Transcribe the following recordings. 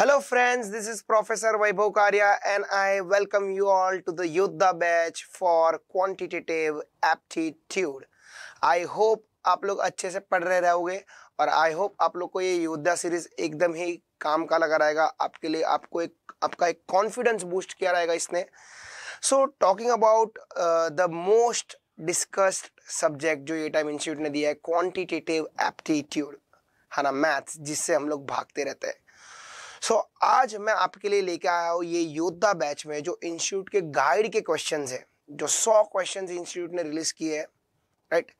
Hello friends, this is Professor Vaibhav Karya and I welcome you all to the Yoddha batch for quantitative aptitude. I hope आप लोग अच्छे से पढ़ रहे रहोगे और आई होप आप लोग को ये योद्धा सीरीज एकदम ही काम का लगा रहेगा आपके लिए। आपका एक कॉन्फिडेंस बूस्ट किया रहेगा इसने। सो talking about the most discussed subject जो ये टाइम इंस्टीट्यूट ने दिया है, क्वांटिटेटिव एप्टीट्यूड, है ना, मैथ्स, जिससे हम लोग भागते रहते हैं। आज मैं आपके लिए लेके आया हूँ ये योद्धा बैच में जो इंस्टीट्यूट के गाइड के क्वेश्चंस हैं, जो 100 क्वेश्चंस इंस्टीट्यूट ने रिलीज किए हैं, राइट।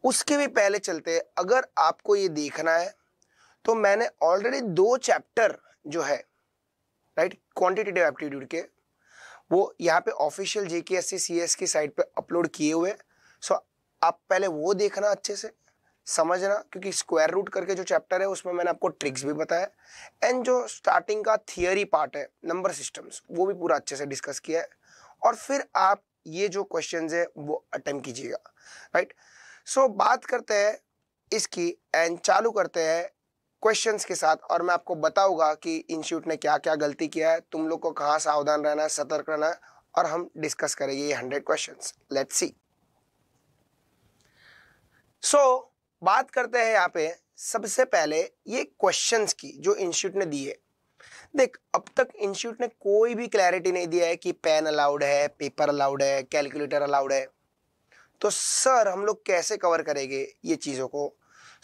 उसके भी पहले चलते, अगर आपको ये देखना है तो मैंने ऑलरेडी 2 चैप्टर जो है, राइट, क्वांटिटेटिव एप्टीट्यूड के, वो यहाँ पे ऑफिशियल जेकेएससी सीएस की साइट पे अपलोड किए हुए। आप पहले वो देखना, अच्छे से समझना, क्योंकि स्क्वायर रूट करके जो चैप्टर है उसमें मैंने आपको ट्रिक्स भी बताया एंड जो स्टार्टिंग का थियरी पार्ट है, नंबर सिस्टम्स, वो भी पूरा अच्छे से डिस्कस किया है। और फिर आप ये जो क्वेश्चंस है वो अटेम्प्ट कीजिएगा, राइट। बात करते हैं इसकी एंड चालू करते हैं क्वेश्चंस के साथ, और मैं आपको बताऊंगा कि इंस्टीट्यूट ने क्या क्या गलती किया है, तुम लोग को कहाँ सावधान रहना है, सतर्क रहना है, और हम डिस्कस करेंगे ये 100 क्वेश्चंस। Let's see. बात करते हैं यहाँ पे सबसे पहले ये क्वेश्चंस की जो इंस्टीट्यूट ने दिए। देख, अब तक इंस्टीट्यूट ने कोई भी क्लैरिटी नहीं दिया है कि पेन अलाउड है, पेपर अलाउड है, कैलकुलेटर अलाउड है। तो सर हम लोग कैसे कवर करेंगे ये चीज़ों को?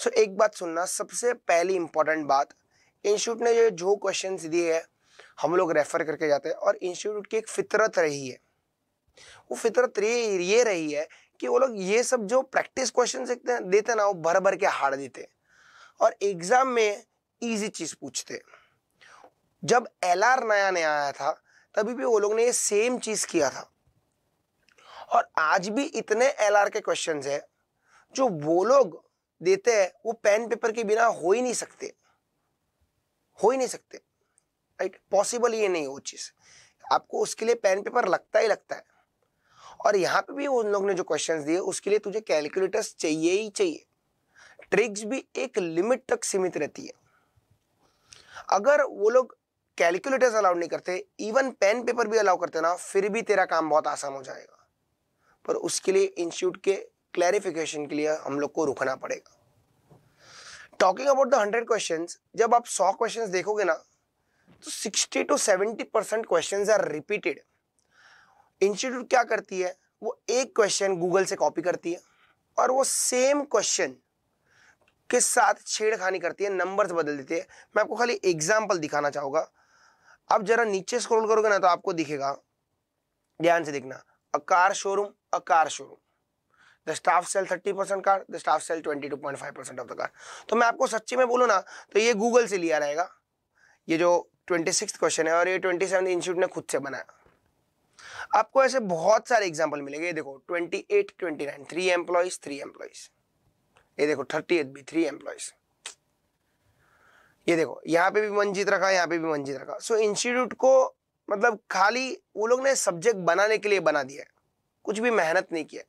एक बात सुनना, सबसे पहली इंपॉर्टेंट बात, इंस्टीट्यूट ने ये जो क्वेश्चंस दिए हैं हम लोग रेफर करके जाते हैं, और इंस्टीट्यूट की एक फितरत रही है, वो फितरत ये रही है कि वो लोग ये सब जो प्रैक्टिस क्वेश्चन देते ना, वो भर भर के हार देते और एग्जाम में इजी चीज पूछते। जब एलआर नया नया आया था तभी भी वो लोग ने ये सेम चीज किया था, और आज भी इतने एलआर के क्वेश्चंस है जो वो लोग देते हैं, वो पेन पेपर के बिना हो ही नहीं सकते, राइट। पॉसिबल ये नहीं, वो चीज आपको उसके लिए पेन पेपर लगता ही लगता है। और यहाँ पे भी उन लोग ने जो क्वेश्चंस दिए उसके लिए तुझे कैलकुलेटर्स चाहिए ही चाहिए। ट्रिक्स भी एक लिमिट तक सीमित रहती है। अगर वो लोग कैलकुलेटर्स अलाउ नहीं करते, इवन पेन पेपर भी अलाउ करते ना, फिर भी तेरा काम बहुत आसान हो जाएगा। पर उसके लिए इंस्टीट्यूट के क्लैरिफिकेशन के लिए हम लोग को रुकना पड़ेगा। टॉकिंग अबाउट द 100 क्वेश्चंस, जब आप 100 क्वेश्चंस देखोगे ना तो 60 to 70% questions are repeated. Institute क्या करती है, वो एक क्वेश्चन गूगल से कॉपी करती है और वो सेम क्वेश्चन के साथ छेड़खानी करती है, नंबर्स बदल देती है। मैं आपको खाली एग्जांपल दिखाना चाहूंगा। अब जरा नीचे स्क्रॉल करोगे ना तो आपको दिखेगा, ध्यान से देखना, a car showroom, the staff sell 30% car, the staff sell 22.5% of the car. तो मैं आपको सच्ची में बोलूँ ना तो ये गूगल से लिया रहेगा, ये जो 26th क्वेश्चन है, और ये 27 इंस्टीट्यूट ने खुद से बनाया। आपको ऐसे बहुत सारे एग्जांपल मिलेंगे। ये देखो 28, 29, 3 एम्प्लॉइज, 3 एम्प्लॉइज। ये देखो 30th भी 3 एम्प्लॉइज। ये देखो यहाँ पे भी मंजीत रखा, यहाँ पे भी मंजीत रखा। इंस्टीट्यूट को मतलब खाली वो लोग ने सब्जेक्ट बनाने के लिए बना दिया है, कुछ भी मेहनत नहीं किया।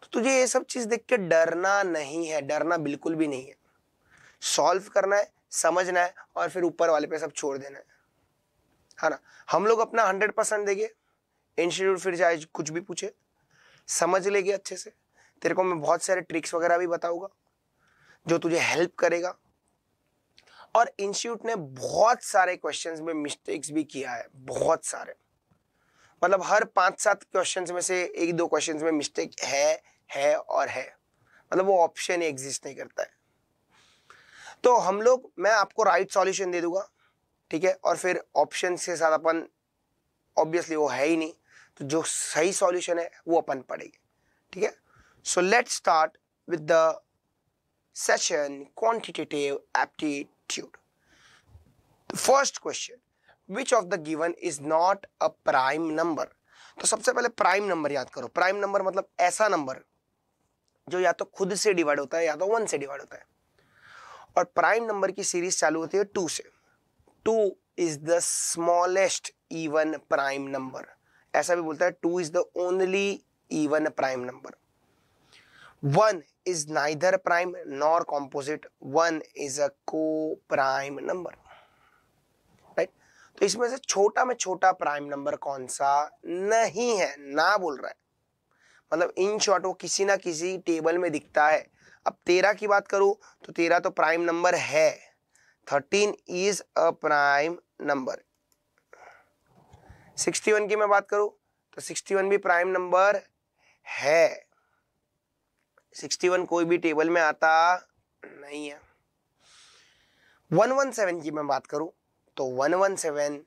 तो तुझे ये सब चीज देख के डरना नहीं है, डरना बिल्कुल भी नहीं है। सॉल्व करना है, समझना है, और फिर ऊपर वाले पे सब छोड़ देना है ना। हम लोग अपना 100% देंगे, इंस्टीट्यूट फिर चाहे कुछ भी पूछे समझ लेगे अच्छे से। तेरे को मैं बहुत सारे ट्रिक्स वगैरह भी बताऊंगा जो तुझे हेल्प करेगा। और इंस्टीट्यूट ने बहुत सारे क्वेश्चंस में मिस्टेक्स भी किया है, बहुत सारे, मतलब हर 5-7 क्वेश्चंस में से 1-2 क्वेश्चंस में मिस्टेक है और है, मतलब वो ऑप्शन एग्जिस्ट नहीं करता है। तो हम लोग, मैं आपको राइट सॉल्यूशन दे दूंगा, ठीक है, और फिर ऑप्शन के साथ अपन, ऑब्वियसली वो है ही नहीं, तो जो सही सॉल्यूशन है वो अपन पढ़ेंगे, ठीक है। So let's start with the session quantitative aptitude. First question, which of the given is not a prime number? तो सबसे पहले प्राइम नंबर याद करो। प्राइम नंबर मतलब ऐसा नंबर जो या तो खुद से डिवाइड होता है या तो 1 से डिवाइड होता है। और प्राइम नंबर की सीरीज चालू होती है 2 से। 2 is the smallest even prime number, ऐसा भी बोलता है 2 is the only even prime number. 1 is neither prime nor composite, 1 is a co-prime number, तो इसमें से छोटा में छोटा प्राइम नंबर कौन सा नहीं है, ना बोल रहा है, मतलब इन शॉर्ट वो किसी ना किसी टेबल में दिखता है। अब 13 की बात करूं तो 13 तो प्राइम नंबर है, 13 इज अ प्राइम नंबर। 61 की मैं बात करूं तो 61 भी प्राइम नंबर है, 61 कोई भी टेबल में आता नहीं है। 117 की मैं बात करूं तो 117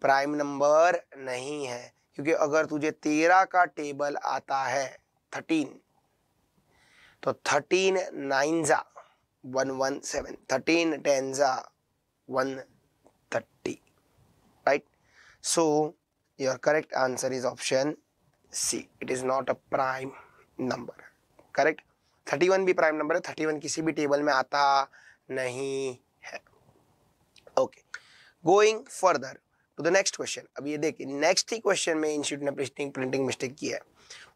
प्राइम नंबर नहीं है, क्योंकि अगर तुझे 13 का टेबल आता है 13, तो 13 9 जा 117, 13 10 जा 130, right? So your correct answer is option C. It is not a prime number. Correct? 31 भी प्राइम नंबर है, 31 किसी भी टेबल में आता नहीं है। Okay, going further to the next question. अब ये देखिए, नेक्स्ट ही क्वेश्चन में इंस्टीट्यूट ने प्रिंटिंग मिस्टेक की है।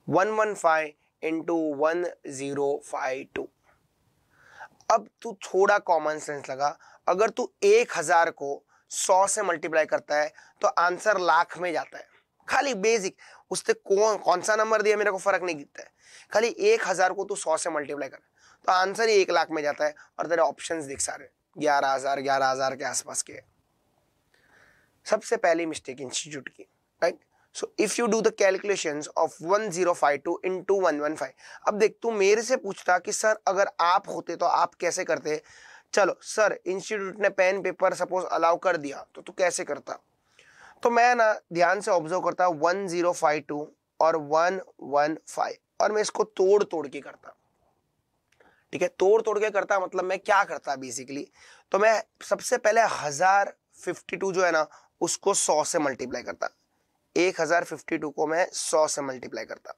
115 इंटू 1052। अब तू थोड़ा कॉमन सेंस लगा, अगर तू 1000 को 100 से मल्टीप्लाई करता है तो आंसर लाख में जाता है। खाली बेसिक, उससे कौन सा नंबर दिया मेरे को फर्क नहीं दिखता है, खाली 1000 को तू 100 से मल्टीप्लाई कर तो आंसर ही 1 लाख में जाता है। और तेरे ऑप्शंस दिख सारे 11,000 के आसपास के। सबसे पहली मिस्टेक इंस्टीट्यूट की, right? So if you do the calculations of 1052 into 115। अब देख, तू मेरे से पूछता कि सर अगर आप होते तो आप कैसे करते। चलो सर, इंस्टीट्यूट ने पेन पेपर सपोज अलाउ कर दिया तो तू कैसे करता। तो मैं ना ध्यान से ऑब्जर्व करता 1052 और 115, और मैं इसको तोड़ तोड़ के करता। ठीक है, तोड़ तोड़ के करता मतलब मैं क्या करता बेसिकली, तो मैं सबसे पहले 1052 जो है ना उसको 100 से मल्टीप्लाई करता। 1052 को मैं 100 से मल्टीप्लाई करता,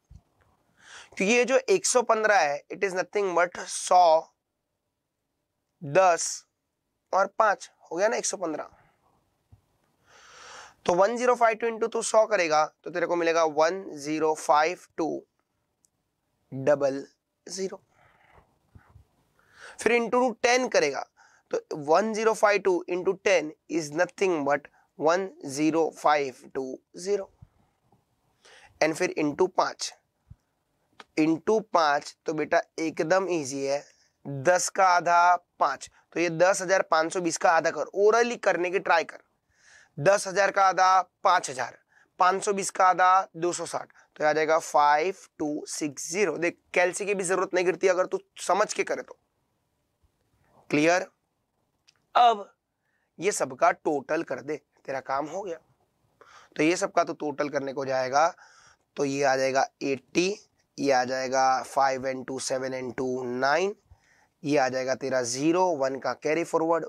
क्योंकि ये जो 115 है इट इज नथिंग बट 100, 10 और 5 हो गया ना 115। तो 1052 इंटू तू 100 करेगा तो तेरे को मिलेगा 105200। फिर इंटू 10 करेगा तो 1052 into 10 is nothing but 10520। And फिर इंटू 5, इंटू 5 तो बेटा एकदम इजी है, 10 का आधा 5, तो ये 10,520 का आधा कर, ओरली करने की ट्राई कर। 10,000 का आधा 5,000, 520 का आधा 260, तो आ जाएगा 5260। देख, कैलसी की भी जरूरत नहीं गिरती अगर तू समझ के करे तो। क्लियर? अब ये सबका टोटल कर दे, तेरा काम हो गया। तो ये सबका तो टोटल करने को जाएगा तो ये आ जाएगा 80, ये आ जाएगा 5 and 2 7 and 2 9, ये आ जाएगा तेरा 0 1 का कैरी फॉरवर्ड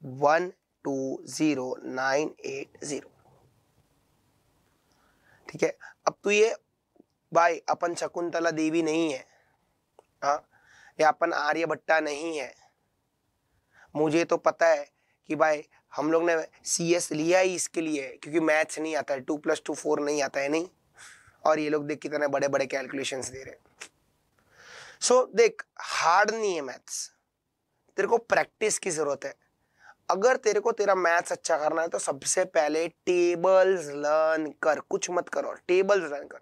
120980। ठीक है, अब तो ये भाई अपन शकुंतला देवी नहीं है, हाँ, या अपन आर्यभट्टा नहीं है। मुझे तो पता है कि भाई हम लोग ने CS लिया ही इसके लिए, क्योंकि मैथ्स नहीं आता है, 2 + 2 4 नहीं आता है, नहीं। और ये लोग देख कितने बड़े बड़े कैलकुलेशंस दे रहे हैं। सो देख, हार्ड नहीं है मैथ्स, तेरे को प्रैक्टिस की जरूरत है। अगर तेरे को तेरा मैथ्स अच्छा करना है तो सबसे पहले टेबल्स लर्न कर, कुछ मत करो, टेबल्स लर्न कर।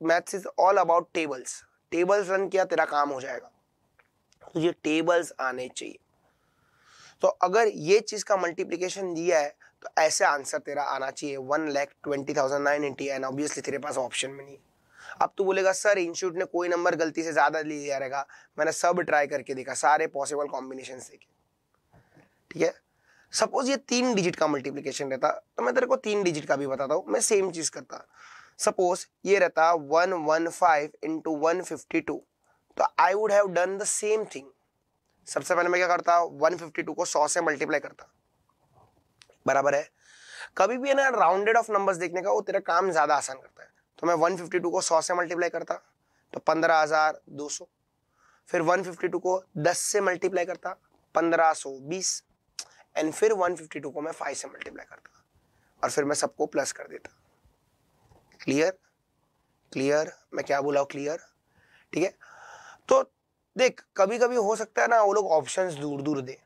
Maths is all about tables. Tables learn किया तेरा काम हो जाएगा, तुझे टेबल्स आने चाहिए। तो अगर ये चीज का मल्टीप्लिकेशन दिया है तो ऐसे आंसर तेरा आना चाहिए 1,20,980, एंड ऑब्वियसली तेरे पास ऑप्शन में नहीं है। अब तू बोलेगा सर इंस्टीट्यूट ने कोई नंबर गलती से ज्यादा ले लिया रहेगा, मैंने सब ट्राई करके देखा, सारे पॉसिबल कॉम्बिनेशन देखे। ठीक है, सपोज ये 3 डिजिट का मल्टीप्लिकेशन रहता तो मैं तेरे को 3 डिजिट का भी बताता हूँ, मैं सेम चीज करता। सपोज ये रहता 115 इंटू 152, तो I would have done the same thing. सबसे पहले मैं क्या करता, 152 को 100 से मल्टीप्लाई करता, बराबर है। कभी भी है ना राउंडेड ऑफ नंबर्स देखने का, वो तेरा काम ज्यादा आसान करता है। तो मैं 152 को 100 से मल्टीप्लाई करता तो 15,200। फिर 152 को 10 से मल्टीप्लाई करता 1520, एंड फिर 152 को मैं 5 से मल्टीप्लाई करता और फिर मैं सबको प्लस कर देता। क्लियर? क्लियर? मैं क्या बोला हूं, क्लियर? ठीक है, तो देख, कभी कभी हो सकता है ना वो लोग ऑप्शंस दूर दूर दे,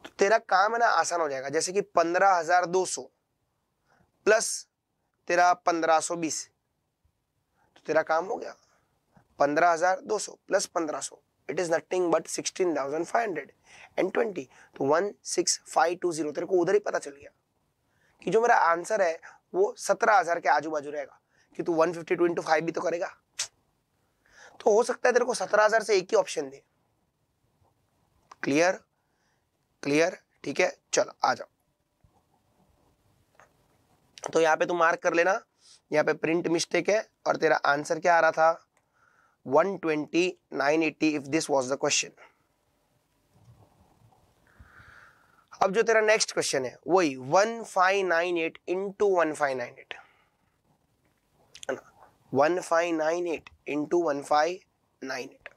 तो तेरा काम है ना आसान हो जाएगा। जैसे कि 15,200 प्लस तेरा 1520, तो तेरा काम हो गया 15,200 plus 1500, it is nothing but 16,520। तो 16520 तेरे को उधर ही पता चल गया कि जो मेरा आंसर है वो 17,000 के आजू बाजू रहेगा, कि तू 152 into 5 भी तो करेगा। तो हो सकता है तेरे को 17,000 से एक ही ऑप्शन दे। क्लियर? क्लियर? ठीक है, चलो आ जाओ। तो यहां पे तू मार्क कर लेना, यहाँ पे प्रिंट मिस्टेक है और तेरा आंसर क्या आ रहा था 120,980 if this was the question. अब जो तेरा नेक्स्ट क्वेश्चन है वही 1598 इंटू 1598 है ना, 1598 इंटू 1598।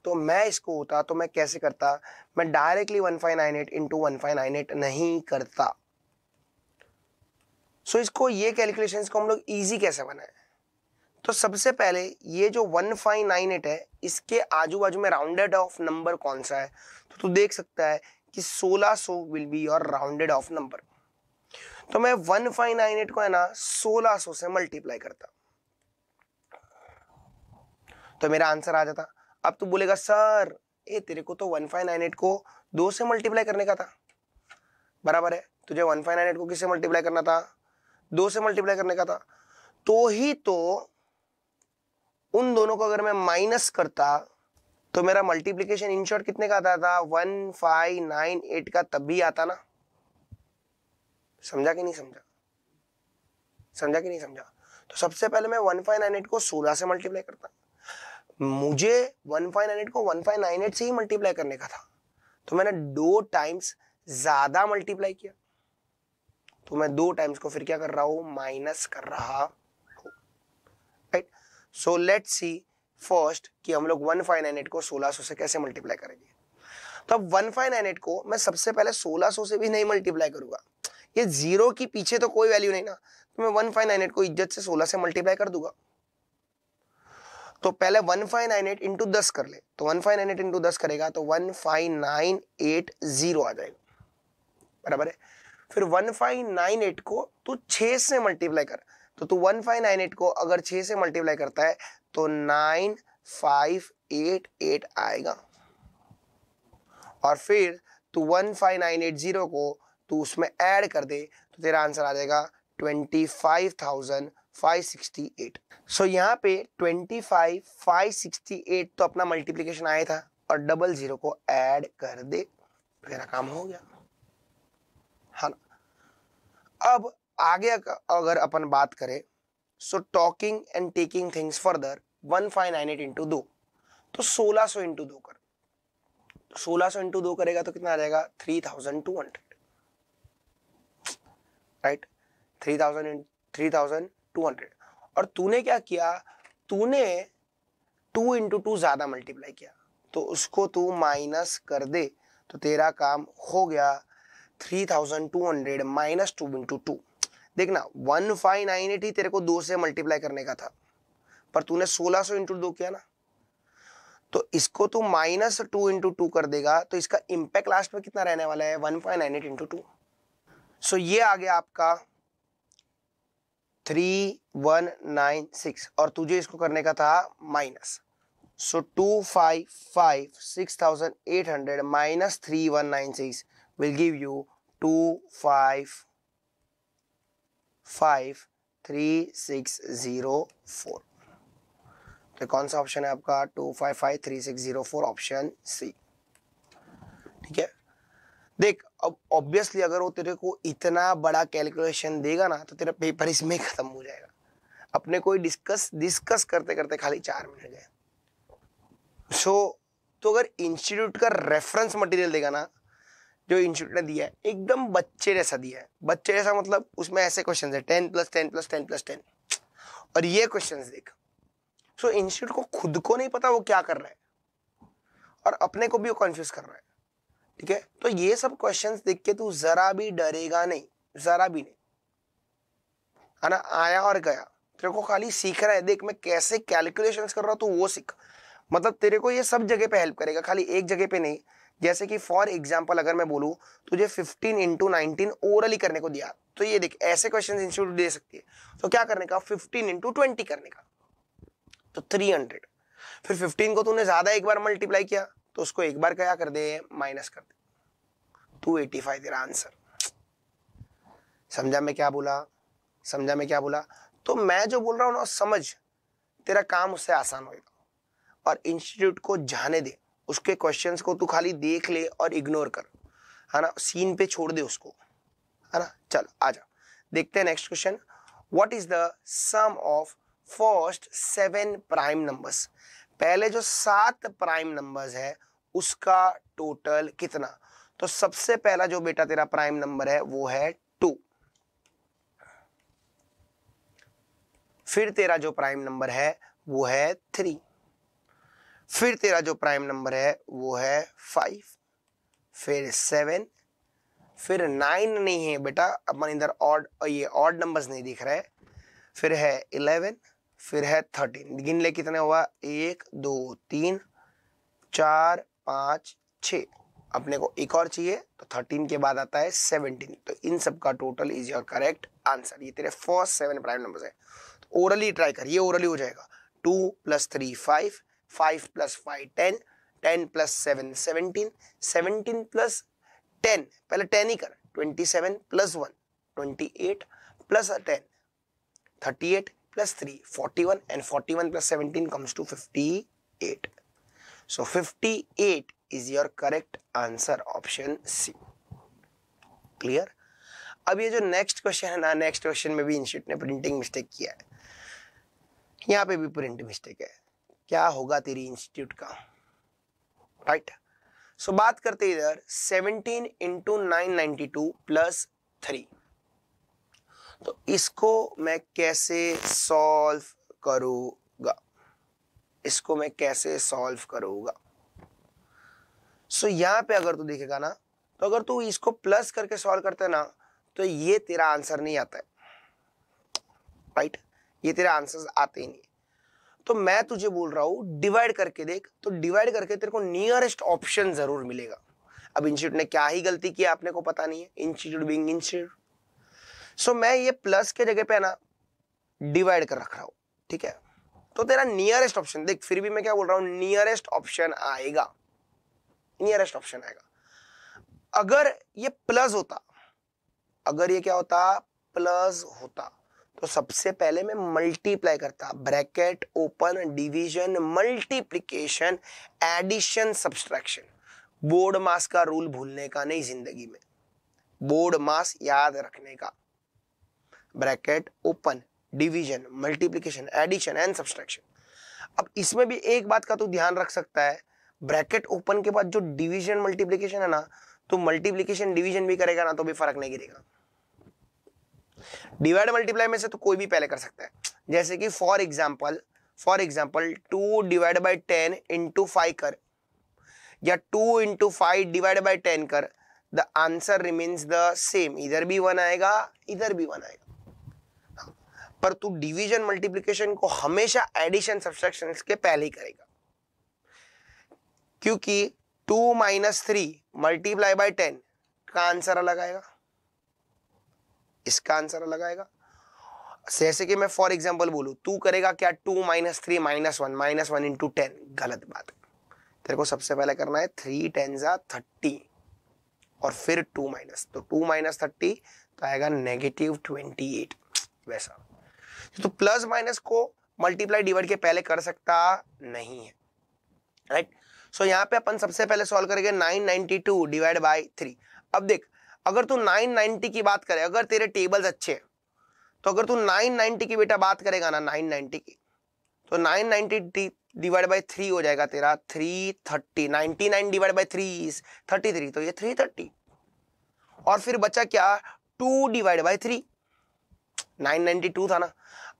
तो मैं इसको होता तो मैं कैसे करता, मैं डायरेक्टली 1598 इंटू 1598 नहीं करता। सो इसको ये कैलकुलेशंस को हम लोग इजी कैसे बनाए, तो सबसे पहले ये जो 1598 है इसके आजू बाजू में राउंडेड ऑफ नंबर कौन सा है, तो तू देख सकता है कि 1600 will be your rounded off number. तो मैं 1598 को है ना 1600 से मल्टीप्लाई करता तो मेरा आंसर आ जाता। अब तू बोलेगा सर तेरे को तो 1598 को 2 से मल्टीप्लाई करने का था, बराबर है, तुझे 1598 को किससे मल्टीप्लाई करना था, 2 से मल्टीप्लाई करने का था। तो ही तो उन दोनों को अगर मैं माइनस करता तो मेरा मल्टीप्लिकेशन इन शॉर्ट कितने का आता था 1598 का, तब भी आता ना। समझा कि नहीं समझा? समझा कि नहीं समझा? तो सबसे पहले मैं 1598 को 16 से मल्टीप्लाई करता, मुझे 1598 को 1598 से ही मल्टीप्लाई करने का था, तो मैंने 2 टाइम्स ज्यादा मल्टीप्लाई किया, तो मैं 2 टाइम्स को फिर क्या कर रहा हूं, माइनस कर रहा हूं, right. So let's see first कि हम लोग 1598 को 1600 से कैसे मल्टीप्लाई करेंगे। तो अब 1598 को मैं सबसे पहले 1600 से भी नहीं मल्टीप्लाई करूंगा, ये जीरो की पीछे तो कोई वैल्यू नहीं ना, तो मैं 1598 को इज्जत से 16 से मल्टीप्लाई कर दूंगा। तो पहले 1598 इंटू 10 कर ले, तो 1598 इंटू 10 करेगा तो 15980 आ जाएगा, बराबर है। फिर 1598 को तू 6 से मल्टीप्लाई कर, तो तू 1598 को अगर 6 से मल्टीप्लाई करता है तो 9588 आएगा, और फिर तू 15980 को तू उसमें ऐड कर दे तो तेरा आंसर आ जाएगा 25,568। सो यहाँ पे 25,568 तो अपना मल्टीप्लिकेशन आया था और 00 को ऐड कर दे, मेरा काम हो गया, हाँ ना। अब आगे अगर अपन बात करें, so talking and taking things further, 1598 into 2, तो 1600 इंटू 2 कर, 1600 इंटू 2 करेगा तो कितना आ जाएगा 3200, राइट, 3200। और तूने क्या किया, तूने 2 इंटू 2 ज्यादा मल्टीप्लाई किया, तो उसको तू माइनस कर दे तो तेरा काम हो गया 3200 माइनस 2 इंटू 2। देखना 1598 ही तेरे को 2 से मल्टीप्लाई करने का था, पर तूने 1600 इंटू 2 किया ना, तो इसको तू माइनस 2 इंटू 2 कर देगा, तो इसका इंपैक्ट लास्ट में कितना रहने वाला है 1598 इंटू 2। सो ये आ गया आपका 3196, और तुझे इसको करने का था minus. So 255,6800 minus 3196 will give you 2553604। तो कौन सा ऑप्शन है आपका 2553604, ऑप्शन सी, ठीक है। देख अब ऑब्वियसली अगर वो तेरे को इतना बड़ा कैलकुलेशन देगा ना तो तेरा पेपर इसमें खत्म हो जाएगा। अपने कोई डिस्कस करते करते खाली 4 मिनट गए। तो अगर इंस्टीट्यूट का रेफरेंस मटेरियल देगा ना, जो इंस्टीट्यूट ने दिया है एकदम बच्चे जैसा दिया है, बच्चे जैसा मतलब उसमें ऐसे क्वेश्चन है 10 + 10 + 10 + 10, और ये क्वेश्चन देख। सो इंस्टीट्यूट को खुद को नहीं पता वो क्या कर रहा है और अपने को भी वो कंफ्यूज कर रहा है, ठीक है। तो ये सब क्वेश्चंस देख के तू जरा भी डरेगा नहीं, जरा भी नहीं, है ना। आया और गया, तेरे को खाली सीखना है। देख मैं कैसे कैलकुलेशंस कर रहा हूं, तू वो सीख, मतलब तेरे को ये सब जगह पे हेल्प करेगा, खाली एक जगह पे नहीं। जैसे कि फॉर एग्जाम्पल अगर मैं बोलूँ तुझे 15 इंटू 19 ओरली करने को दिया, तो ये देख ऐसे क्वेश्चन इंस्टीट्यूट दे सकती है। तो क्या करने का, 15 इंटू 20 करने का, तो 300। फिर 15 को तूने ज्यादा एक बार मल्टीप्लाई किया तो उसको एक बार क्या कर दे, माइनस कर दे, 285 तेरा आंसर। समझा मैं क्या बोला, समझा मैं क्या बोला? तो मैं जो बोल रहा हूं ना समझ, तेरा काम उससे आसान होगा। और इंस्टीट्यूट को जाने दे, उसके क्वेश्चंस को तू खाली देख ले और इग्नोर कर, है ना, सीन पे छोड़ दे उसको, है ना। चल आजा देखते हैं next question. What is the sum of first 7 prime numbers? पहले जो 7 प्राइम नंबर्स है उसका टोटल कितना? तो सबसे पहला जो बेटा तेरा प्राइम नंबर है वो है 2। फिर तेरा जो प्राइम नंबर है वो है 3। फिर तेरा जो प्राइम नंबर है वो है 5, फिर 7, फिर 9 नहीं है बेटा, अपन इधर ऑड, ये ऑड नंबर्स नहीं दिख रहे। फिर है 11, फिर है 13। गिन ले कितने हुआ, 1 2 3 4 5 6। अपने को एक और चाहिए, तो 13 के बाद आता है 17। तो इन सब का total is your correct answer. ये तेरे फर्स्ट 7 प्राइम नंबर्स है। तो ओरली ट्राई कर, ये ओरली हो जाएगा। 2 + 3 5, 5 + 5 10, 10 + 7 17, 17 + 10, पहले 10 ही कर, 27 + 1 28 + 10 38 + 3 41, and 41 + 17 comes to 58. So 58 is your correct answer, option C. Clear? अब ये जो नेक्स्ट क्वेश्चन है ना, नेक्स्ट क्वेश्चन में भी इंस्टीट्यूट ने प्रिंटिंग मिस्टेक किया है, यहाँ पे भी प्रिंट मिस्टेक है। क्या होगा तेरी इंस्टीट्यूट का, राइट? सो बात करते इधर 17 इंटू 992 + 3। तो इसको मैं कैसे सॉल्व करूंगा, इसको मैं कैसे सॉल्व करूंगा? सो यहां पे अगर तू देखेगा ना, तो अगर तू इसको प्लस करके सॉल्व करते है ना, तो ये तेरा आंसर नहीं आता है, राइट? ये तेरा आंसर आते ही नहीं। तो मैं तुझे बोल रहा हूं डिवाइड करके देख, तो डिवाइड करके तेरे को नियरेस्ट ऑप्शन जरूर मिलेगा। अब इंस्टीट्यूट ने क्या ही गलती की आपने को पता नहीं है, इंस्टीट्यूट बीइंग इंस्टीट्यूट। सो मैं ये प्लस के जगह पे ना डिवाइड कर रख रहा हूं, ठीक है? तो तेरा नियरेस्ट ऑप्शन देख, फिर भी मैं क्या बोल रहा हूं, नियरेस्ट ऑप्शन आएगा, नियरेस्ट ऑप्शन आएगा। अगर ये प्लस होता, अगर ये क्या होता, प्लस होता, तो सबसे पहले मैं मल्टीप्लाई करता, bracket open, division, multiplication, addition, subtraction. BODMAS का रूल भूलने का नहीं जिंदगी में, बोर्ड मास याद रखने का। Bracket open, division, multiplication, addition and subtraction. अब इसमें भी एक बात का तो ध्यान रख सकता है, ब्रैकेट ओपन के बाद जो डिवीजन मल्टीप्लिकेशन है ना, तो मल्टीप्लिकेशन डिवीजन भी करेगा ना तो भी फर्क नहीं गिरेगा। डिवाइड मल्टीप्लाई में से तो कोई भी पहले कर सकता है, जैसे कि for example 2 divide by 10 into 5 कर, या 2 इंटू 5 डिवाइड बाय 10 कर, the answer remains the same. इधर भी 1 आएगा, इधर भी 1 आएगा, पर तू डिवीजन मल्टीप्लिकेशन को हमेशा एडिशन सब्सट्रैक्शन के पहले ही करेगा, क्योंकि 2 - 3 मल्टीप्लाई बाय 10 का आंसर अलग आएगा, इसका आंसर अलग आएगा। जैसे कि मैं फॉर एग्जांपल बोलूं, तू करेगा क्या, 2 - 3 -1 -1 इंटू 10, गलत बात है। तेरे को सबसे पहले करना है 3 10 30 और फिर 2 माइनस, तो 2 - 30 तो आएगा -28, वैसा। तो प्लस माइनस को मल्टीप्लाई डिवाइड के पहले कर सकता नहीं है, राइट? सो यहाँ पे अपन सबसे पहले सॉल्व करेंगे 992 डिवाइड बाय 3। अब देख, अगर तू 990 की बात करे, अगर तेरे टेबल्स अच्छे हैं, तो अगर तू 990 की बेटा बात करेगा ना, 990 की, तो 990 डिवाइड बाय 3 हो जाएगा तेरा 330। 99 डिवाइड बाय 3 इज 33, तो ये 330। और फिर बचा क्या, 2 डिवाइड बाय 3, 992 था ना।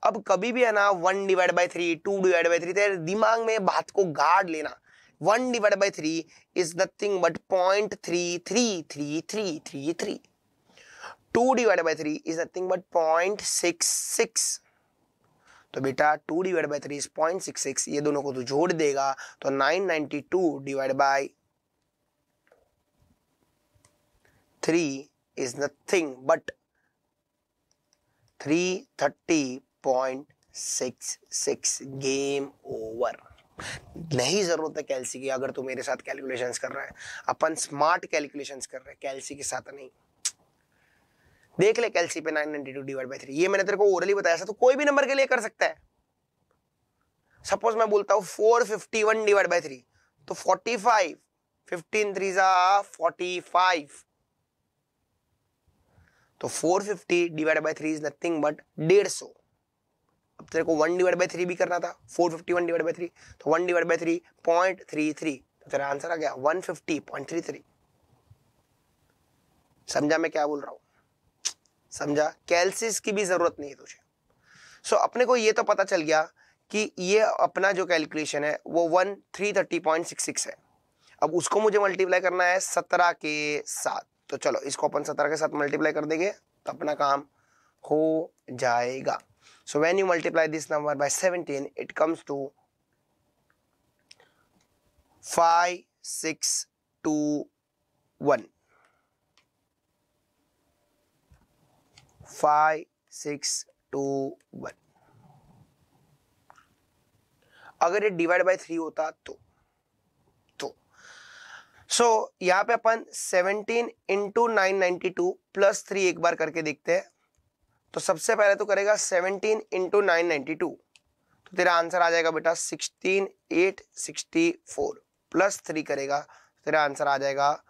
अब कभी भी है ना 1 डिवाइड बाय 3, 2 डिवाइड बाय 3, तेरे दिमाग में बात को गाड़ लेना। 1 divide by 3 is nothing but 0.33333। 2 divide by 3 is nothing but 0.66। तो बेटा 2 डिवाइड बाय 3 is 0.66, ये दोनों को तो जोड़ देगा, तो 992 divide by 3 is nothing but 330.66. Game over. नहीं जरूरत है कैल्सी की अगर तू मेरे साथ कैलकुलेशंस कर रहा है। अपन स्मार्ट कैलकुलेशंस कर रहे हैं, कैल्सी के साथ नहीं। देख ले कैल्सी पे 992 डिवाइड बाय 3, ये मैंने तेरे को ओरली बताया था, तो कोई भी नंबर के लिए कर सकता है। सपोज मैं बोलता हूं 451 डिवाइड बाय 3, तो 45, 15 3 जा 45, तो 450 divide by 3 is nothing but 150। अब तेरे को 1 डिवाइड बाय 3 भी करना था, 451 डिवाइड बाय 3, तो 1 डिवाइड बाय 3 0.33, तो तेरा आंसर आ गया 150.33। समझा मैं क्या बोल रहा हूं? समझा? कैल्सिस की भी जरूरत नहीं है तुझे। सो अपने को ये तो पता चल गया कि ये अपना जो कैलकुलेशन है वो 330.66 है। अब उसको मुझे मल्टीप्लाई करना है 17 के साथ, तो चलो इसको अपन 17 के साथ मल्टीप्लाई कर देंगे तो अपना काम हो जाएगा। So when you multiply this number by 17 it comes to 5621। 5621। अगर ये डिवाइड बाय 3 होता तो सो यहां पे अपन 17 इंटू 992 प्लस 3 एक बार करके देखते हैं। तो सबसे पहले तो करेगा 17 इंटू 992, तो तेरा आंसर आ जाएगा बेटा 16864, प्लस 3 करेगा तो तेरा आंसर आ जाएगा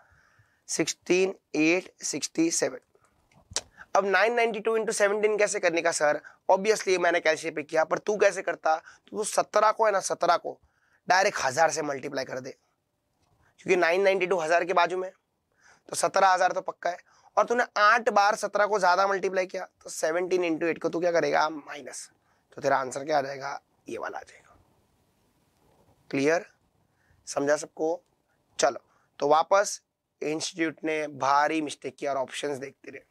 16867। अब 992 इंटू 17 कैसे करने का सर? ऑब्वियसली मैंने कैसे पे किया, पर तू कैसे करता? तो तू 17 को है ना, 17 को डायरेक्ट 1000 से मल्टीप्लाई कर दे, क्योंकि 992 1000 के बाजू में, तो 17000 तो पक्का है। और तूने 8 बार 17 को ज्यादा मल्टीप्लाई किया, तो 17 इंटू 8 को तू क्या करेगा? माइनस, तो तेरा आंसर क्या आ जाएगा? ये वाला आ जाएगा। क्लियर? समझा सबको? चलो तो वापस इंस्टीट्यूट ने भारी मिस्टेक किया और ऑप्शंस देखते रहे,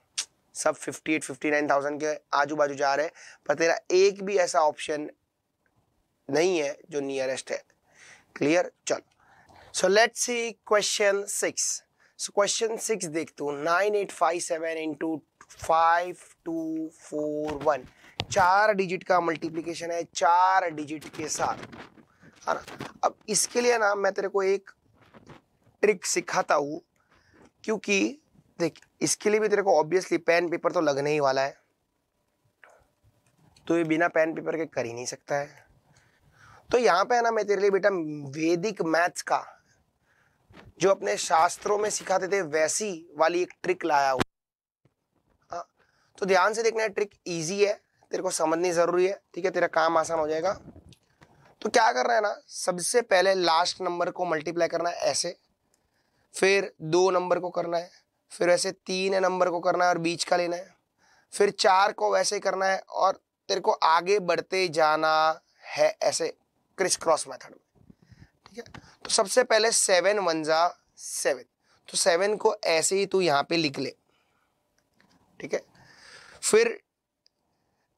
सब 58-59,000 के आजू बाजू जा रहे हैं, पर तेरा एक भी ऐसा ऑप्शन नहीं है जो नियरेस्ट है। क्लियर? चलो so let's see question 6। So question 6 देख तू, 9857 इंटू 5241, 4 डिजिट का मल्टीप्लीकेशन है 4 डिजिट के साथ, है ना। अब इसके लिए ना मैं तेरे को एक ट्रिक सिखाता हूं, क्योंकि देख इसके लिए भी तेरे को ऑब्वियसली पेन पेपर तो लगने ही वाला है, तो ये बिना पेन पेपर के कर ही नहीं सकता है। तो यहाँ पे है ना मैं तेरे लिए बेटा वैदिक मैथ्स का जो अपने शास्त्रों में सिखाते थे वैसी वाली एक ट्रिक लाया हूँ। हाँ, तो ध्यान से देखना है, ट्रिक इजी है, तेरे को समझनी जरूरी है, ठीक है, तेरा काम आसान हो जाएगा। तो क्या करना है ना, सबसे पहले लास्ट नंबर को मल्टीप्लाई करना है ऐसे, फिर 2 नंबर को करना है, फिर ऐसे 3 नंबर को करना है और बीच का लेना है, फिर 4 को वैसे करना है और तेरे को आगे बढ़ते जाना है ऐसे क्रिस क्रॉस मेथड में, ठीक है। तो सबसे पहले 7 1 जा 7, तो 7 को ऐसे ही तू यहाँ पे लिख ले, ठीक है। फिर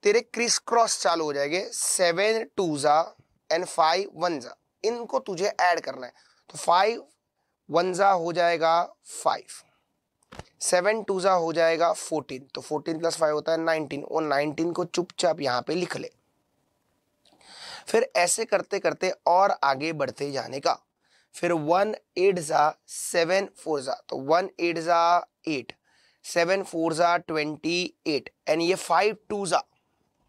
तेरे क्रिस क्रॉस चालू हो जाएंगे, 7 2 जा एंड 5 1 जा, इनको तुझे ऐड करना है। तो 5 1 जा हो जाएगा 5, 7 2 जा हो जाएगा 14, तो 14 प्लस 5 होता है 19, और 19 को चुपचाप यहाँ पे लिख ले। फिर ऐसे करते करते और आगे बढ़ते जाने का। फिर 1 8 जा 7 4 जा, तो 1 8 जा 8, 7 4 जा 28, एंड ये 5 2 जा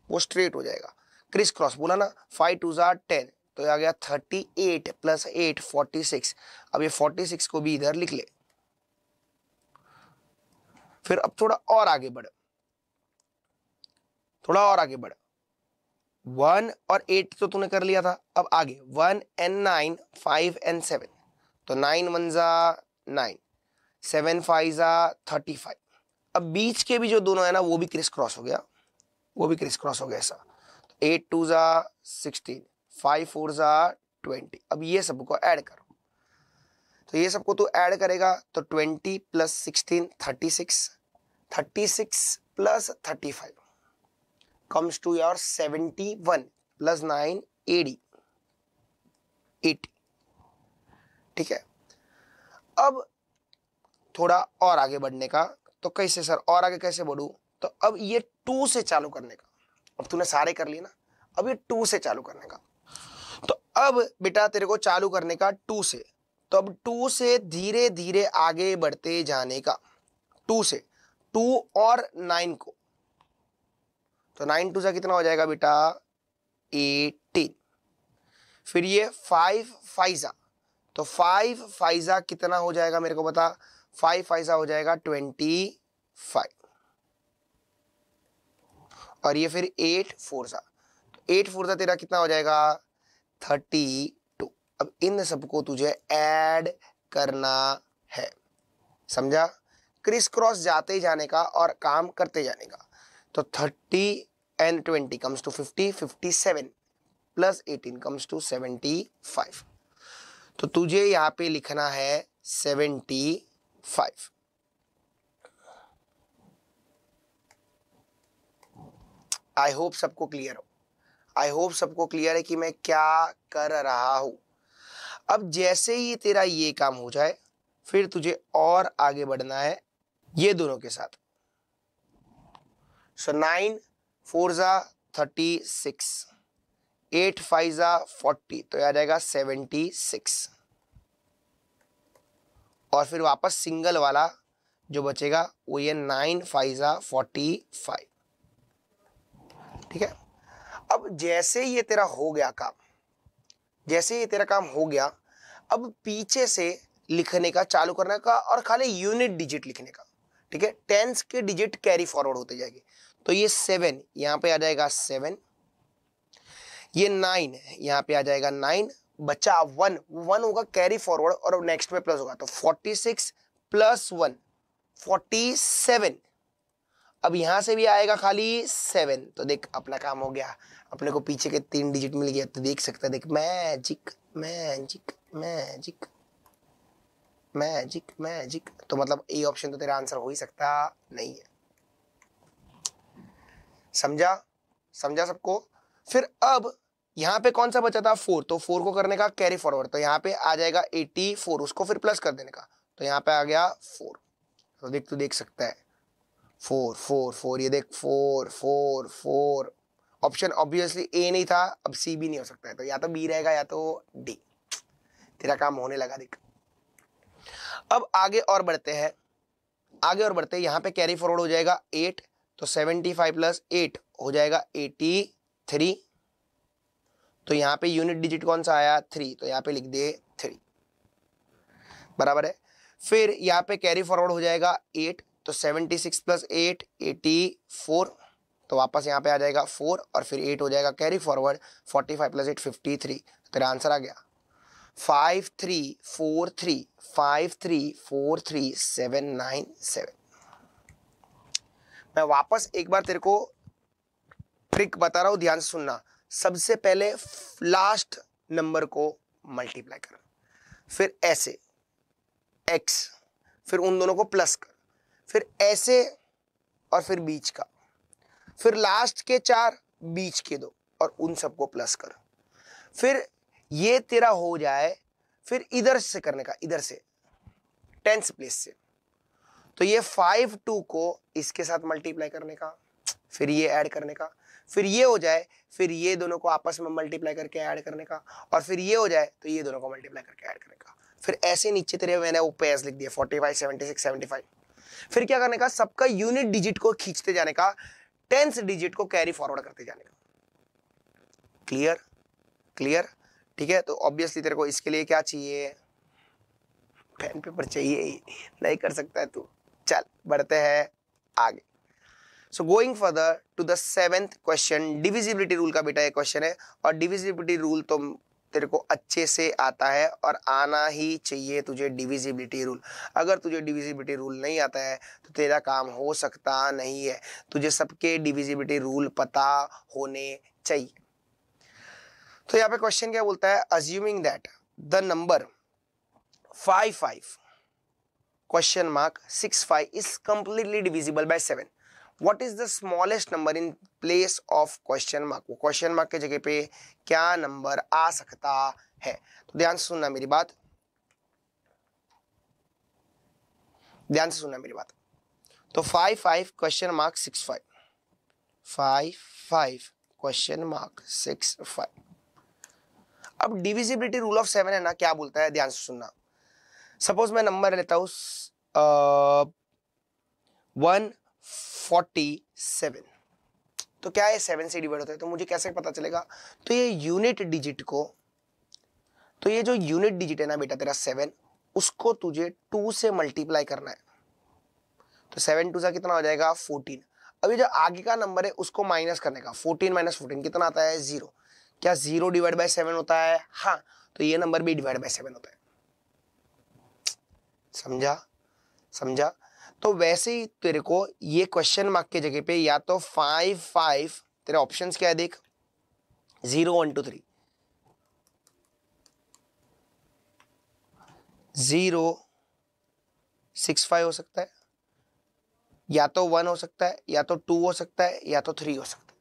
वो स्ट्रेट हो जाएगा, क्रिस क्रॉस बोला ना, 5 2 जा 10, तो आ गया 38 प्लस 8 46। अब ये 46 को भी इधर लिख ले। फिर अब थोड़ा और आगे बढ़, थोड़ा और आगे बढ़, 1 और 8 तो तूने कर लिया था, अब आगे 1 and 9 5 and 7, तो 9 1 जा 9, 7 5 जा 35। अब बीच के भी जो दोनों है ना वो भी क्रिस क्रॉस हो गया, वो भी क्रिस क्रॉस हो गया ऐसा, 8 2 जा 16, 5 4 जा 20। अब ये सबको ऐड करो, तो ये सबको तू ऐड करेगा तो 20 plus 16 36, 36 plus 35 comes to your 71 plus 9 80, ठीक है। अब थोड़ा और आगे बढ़ने का। तो कैसे सर और आगे कैसे बढ़ूं? तो अब ये 2 से चालू करने का। अब तूने सारे कर लिए ना, अब ये 2 से चालू करने का। तो अब बेटा तेरे को चालू करने का 2 से। तो अब 2 से धीरे धीरे आगे बढ़ते जाने का। 2 से 2 और 9 को, तो 9 2 से कितना हो जाएगा बेटा? 18। फिर ये 5 फाइजा, तो 5 फाइजा कितना हो जाएगा मेरे को बता? 5 फाइजा हो जाएगा 25। और ये फिर 8 फोरजा, तो 8 फोरजा तेरा कितना हो जाएगा? 32। अब इन सबको तुझे ऐड करना है, समझा? क्रिस क्रॉस जाते ही जाने का और काम करते जाने का। तो 30 and 20 comes to 50, 57 plus 18 comes to 75। तो तुझे यहां पे लिखना है 75। आई होप सबको क्लियर हो, आई होप सबको क्लियर है कि मैं क्या कर रहा हूं। अब जैसे ही तेरा ये काम हो जाए, फिर तुझे और आगे बढ़ना है ये दोनों के साथ। सो 9 फोरजा 36, 8 फाइजा 40, तो आ जाएगा 76। और फिर वापस सिंगल वाला जो बचेगा वो ये 9 फाइजा 45। ठीक है। अब जैसे ये तेरा हो गया काम, जैसे ये तेरा काम हो गया, अब पीछे से लिखने का चालू करने का और खाली यूनिट डिजिट लिखने का। ठीक है, टेंस के डिजिट कैरी फॉरवर्ड होते जाएंगे। तो ये 7 यहां पे आ जाएगा 7, ये 9 यहां पे आ जाएगा 9, बचा 1 होगा कैरी फॉरवर्ड और नेक्स्ट में प्लस होगा। तो 46 प्लस 1 47। अब यहां से भी आएगा खाली 7। तो देख अपना काम हो गया, अपने को पीछे के 3 डिजिट मिल गया। तो देख सकता है, देख magic magic magic magic magic. तो मतलब ए ऑप्शन तो तेरा आंसर हो ही सकता नहीं है। समझा? समझा सबको? फिर अब यहां पे कौन सा बचा था? 4। तो 4 को करने का कैरी फॉरवर्ड, तो यहाँ पे आ जाएगा 84, उसको फिर प्लस कर देने का। तो यहाँ पे आ गया 4। तो देख, तू देख सकता है 4 4 4, ये देख 4 4 4। ऑप्शन ऑब्वियसली ए नहीं था, अब सी भी नहीं हो सकता है। तो या तो बी रहेगा या तो डी। तेरा काम होने लगा देख। अब आगे और बढ़ते हैं, आगे और बढ़ते हैं। यहाँ पे कैरी फॉरवर्ड हो जाएगा 8, तो 75 प्लस 8 हो जाएगा 83। तो यहाँ पे यूनिट डिजिट कौन सा आया? 3, तो यहाँ पे लिख दे 3, बराबर है। फिर यहाँ पे कैरी फॉरवर्ड हो जाएगा 8, तो 76 प्लस 8 84। तो वापस यहाँ पे आ जाएगा 4 और फिर 8 हो जाएगा कैरी फॉरवर्ड। 45 प्लस 8 53। तेरा आंसर आ गया 5343 5343797। मैं वापस एक बार तेरे को ट्रिक बता रहा हूं, ध्यान से सुनना। सबसे पहले लास्ट नंबर को मल्टीप्लाई कर, फिर ऐसे x, फिर उन दोनों को प्लस कर, फिर ऐसे और फिर बीच का, फिर लास्ट के 4 बीच के 2 और उन सबको प्लस कर। फिर ये तेरा हो जाए, फिर इधर से करने का, इधर से टेंस प्लेस से। तो ये 5 2 को इसके साथ मल्टीप्लाई करने का, फिर ये ऐड करने का, फिर ये हो जाए, फिर ये दोनों को आपस में मल्टीप्लाई करके ऐड करने का, और फिर ये हो जाए तो ये दोनों को मल्टीप्लाई करके ऐड करने का। फिर ऐसे नीचे तेरे मैंने ऊपर लिख दिया 45 76 75। फिर क्या करने का? सबका यूनिट डिजिट को खींचते जाने का, टेंस डिजिट को कैरी फॉरवर्ड करते जाने का। क्लियर? क्लियर? ठीक है। तो ऑब्वियसली तेरे को इसके लिए क्या चाहिए? पेन पेपर चाहिए ही, नहीं कर सकता है तू। चल बढ़ते हैं आगे। So going further to the 7th question. Divisibility rule का बेटा ये क्वेश्चन है, और डिविजिबिलिटी रूल तो तेरे को अच्छे से आता है और आना ही चाहिए तुझे डिविजिबिलिटी रूल। अगर तुझे डिविजिबिलिटी रूल नहीं आता है तो तेरा काम हो सकता नहीं है। तुझे सबके डिविजिबिलिटी रूल पता होने चाहिए। तो यहाँ पे क्वेश्चन क्या बोलता है? Assuming that the number 55 question mark 65 is completely divisible by 7, what is the smallest number in place of question mark? वो question mark के जगह पे क्या नंबर आ सकता है? तो ध्यान से सुनना मेरी बात। ध्यान से सुनना मेरी बात। तो 5 5 क्वेश्चन मार्क 6 5, 5 5 क्वेश्चन मार्क 6 5। अब डिविजिबिलिटी रूल ऑफ 7 है ना, क्या बोलता है, ध्यान से सुनना। सपोज मैं नंबर लेता हूं 147, तो क्या है 7 से डिवाइड होता है, तो मुझे कैसे पता चलेगा, तो ये यूनिट डिजिट को, तो ये जो यूनिट डिजिट है ना बेटा तेरा 7, उसको तुझे 2 से मल्टीप्लाई करना है। तो 7 2 सा कितना हो जाएगा 14। अभी जो आगे का नंबर है उसको माइनस करने का, 14 माइनस 14 कितना आता है 0। क्या 0 डिवाइड बाय 7 होता है, हाँ, तो ये नंबर भी डिवाइड बाय 7 होता है। समझा समझा। तो वैसे ही तेरे को ये क्वेश्चन मार्क के जगह पे या तो 5 5, तेरे ऑप्शंस क्या है देख, 0 1 2 3, 0 6 5 हो सकता है, या तो 1 हो सकता है, या तो 2 हो सकता है, या तो 3 हो सकता है।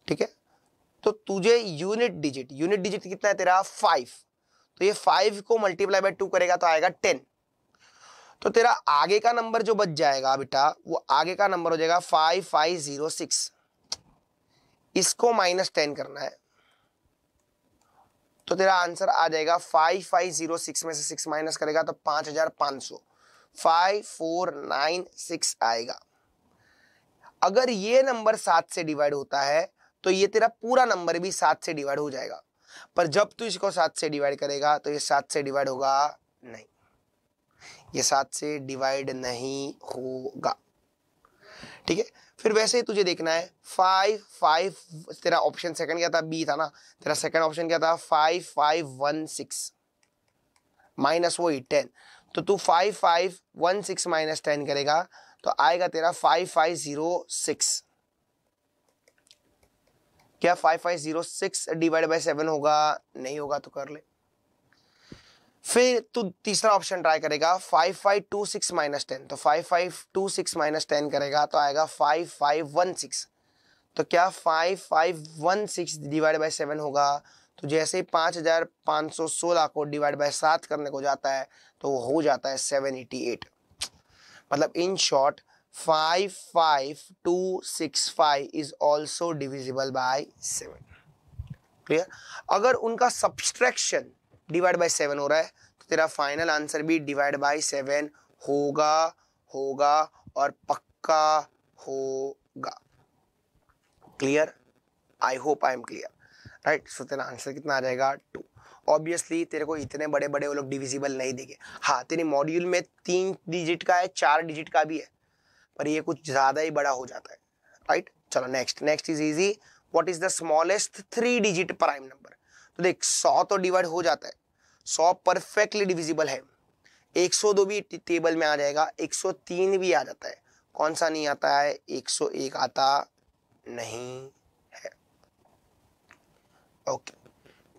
ठीक है, तो तुझे यूनिट डिजिट कितना है तेरा 5, तो ये 5 को मल्टीप्लाई बाय 2 करेगा तो आएगा 10। तो तेरा आगे का नंबर जो बच जाएगा बेटा, वो आगे का नंबर हो जाएगा 5506। इसको -10 करना है, तो तेरा आंसर आ जाएगा 5506 में से 6 माइनस करेगा तो 5500, 5496 आएगा। अगर ये नंबर 7 से डिवाइड होता है तो ये तेरा पूरा नंबर भी 7 से डिवाइड हो जाएगा, पर जब तू इसको 7 से डिवाइड करेगा तो ये 7 से डिवाइड होगा नहीं, ये 7 से डिवाइड नहीं होगा। ठीक है, फिर वैसे ही तुझे देखना है 5 5, तेरा ऑप्शन सेकंड क्या था, बी था ना, तेरा सेकंड ऑप्शन क्या था 5516 माइनस वही 10, तो तू 5516 माइनस 10 करेगा तो आएगा तेरा 5506। क्या 5506 डिवाइड बाय 7 होगा, नहीं होगा, तो कर ले। फिर तू तीसरा ऑप्शन ट्राई करेगा 5526 माइनस 10, तो 5526 माइनस 10 करेगा तो आएगा 5516। तो क्या 5516 डिवाइड बाय 7 होगा, तो जैसे ही 5516 को डिवाइड बाय 7 करने को जाता है तो वो हो जाता है 788। मतलब in short 55265 is also divisible by 7। Clear. अगर उनका सब्सट्रैक्शन डिवाइड बाय 7 हो रहा है तो तेरा फाइनल आंसर भी डिवाइड बाय 7 होगा और पक्का होगा। Clear, I hope I am clear, right. So तेरा आंसर कितना आ जाएगा 2। ऑब्वियसली तेरे को इतने बड़े बड़े वो लोग डिविजिबल नहीं देंगे। हाँ, तेरे मॉड्यूल में 3 डिजिट का है, 4 डिजिट का भी है, पर ये कुछ ज्यादा ही बड़ा हो जाता है, राइट। चलो next is easy. What is the smallest 3 digit prime number. तो देख 100 तो डिवाइड हो जाता है, 100 परफेक्टली डिविजिबल है, 102 भी टेबल में आ जाएगा, 103 भी आ जाता है। कौन सा नहीं आता है, 101 आता नहीं है। Okay,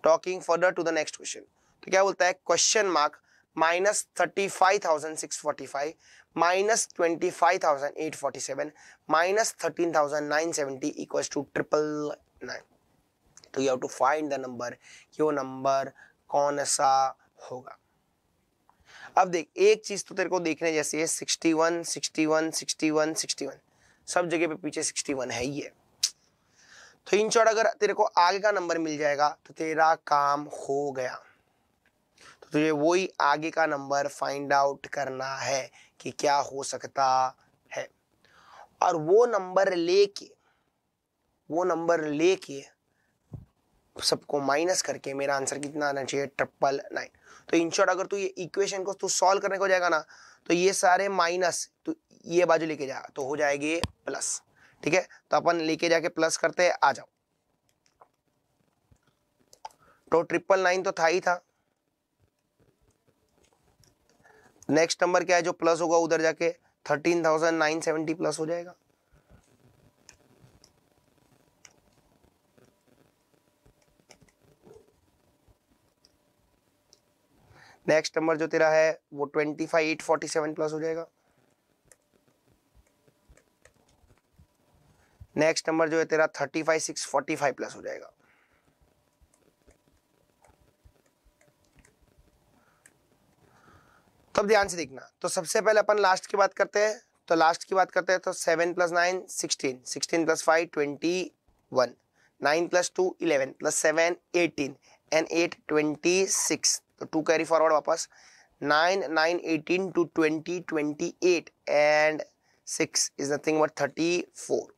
talking further to the next question. तो क्या बोलता है, क्वेश्चन मार्क -35,645 -25,847 -13,970 इक्वल्स टू 999। तो you have to find the number, यो नंबर कौन सा होगा। अब देख, एक चीज तो तेरे को देखने जैसी है, 61 61 61 61, सब जगह पे पीछे 61 है ही है। तो इन शॉर्ट अगर तेरे को आगे का नंबर मिल जाएगा तो तेरा काम हो गया। तो तुझे वही आगे का नंबर फाइंड आउट करना है कि क्या हो सकता है, और वो नंबर लेके सबको माइनस करके मेरा आंसर कितना आना चाहिए, 999। तो इन शॉर्ट अगर तू ये इक्वेशन को तू सॉल्व करने को जाएगा ना, तो ये सारे माइनस तो ये बाजू लेके जा तो हो जाएगी प्लस। ठीक है, तो अपन लेके जाके प्लस करते हैं, आ जाओ। तो 999 तो था ही था। नेक्स्ट नंबर क्या है जो प्लस होगा, उधर जाके 13,970 प्लस हो जाएगा। नेक्स्ट नंबर जो तेरा है वो 25,847 प्लस हो जाएगा। नेक्स्ट नंबर जो है तेरा 35,645 प्लस हो जाएगा। तो अब ध्यान से देखना, तो सबसे पहले अपन लास्ट की बात करते हैं, तो लास्ट की बात करते हैं तो 7 + 9 16, 16 + 5 21, 9 + 2 11 + 7 18 and 8 26, तो 2 कैरी फॉरवर्ड वापस, 9 9 18 to 20 28 and 6 is nothing but 34,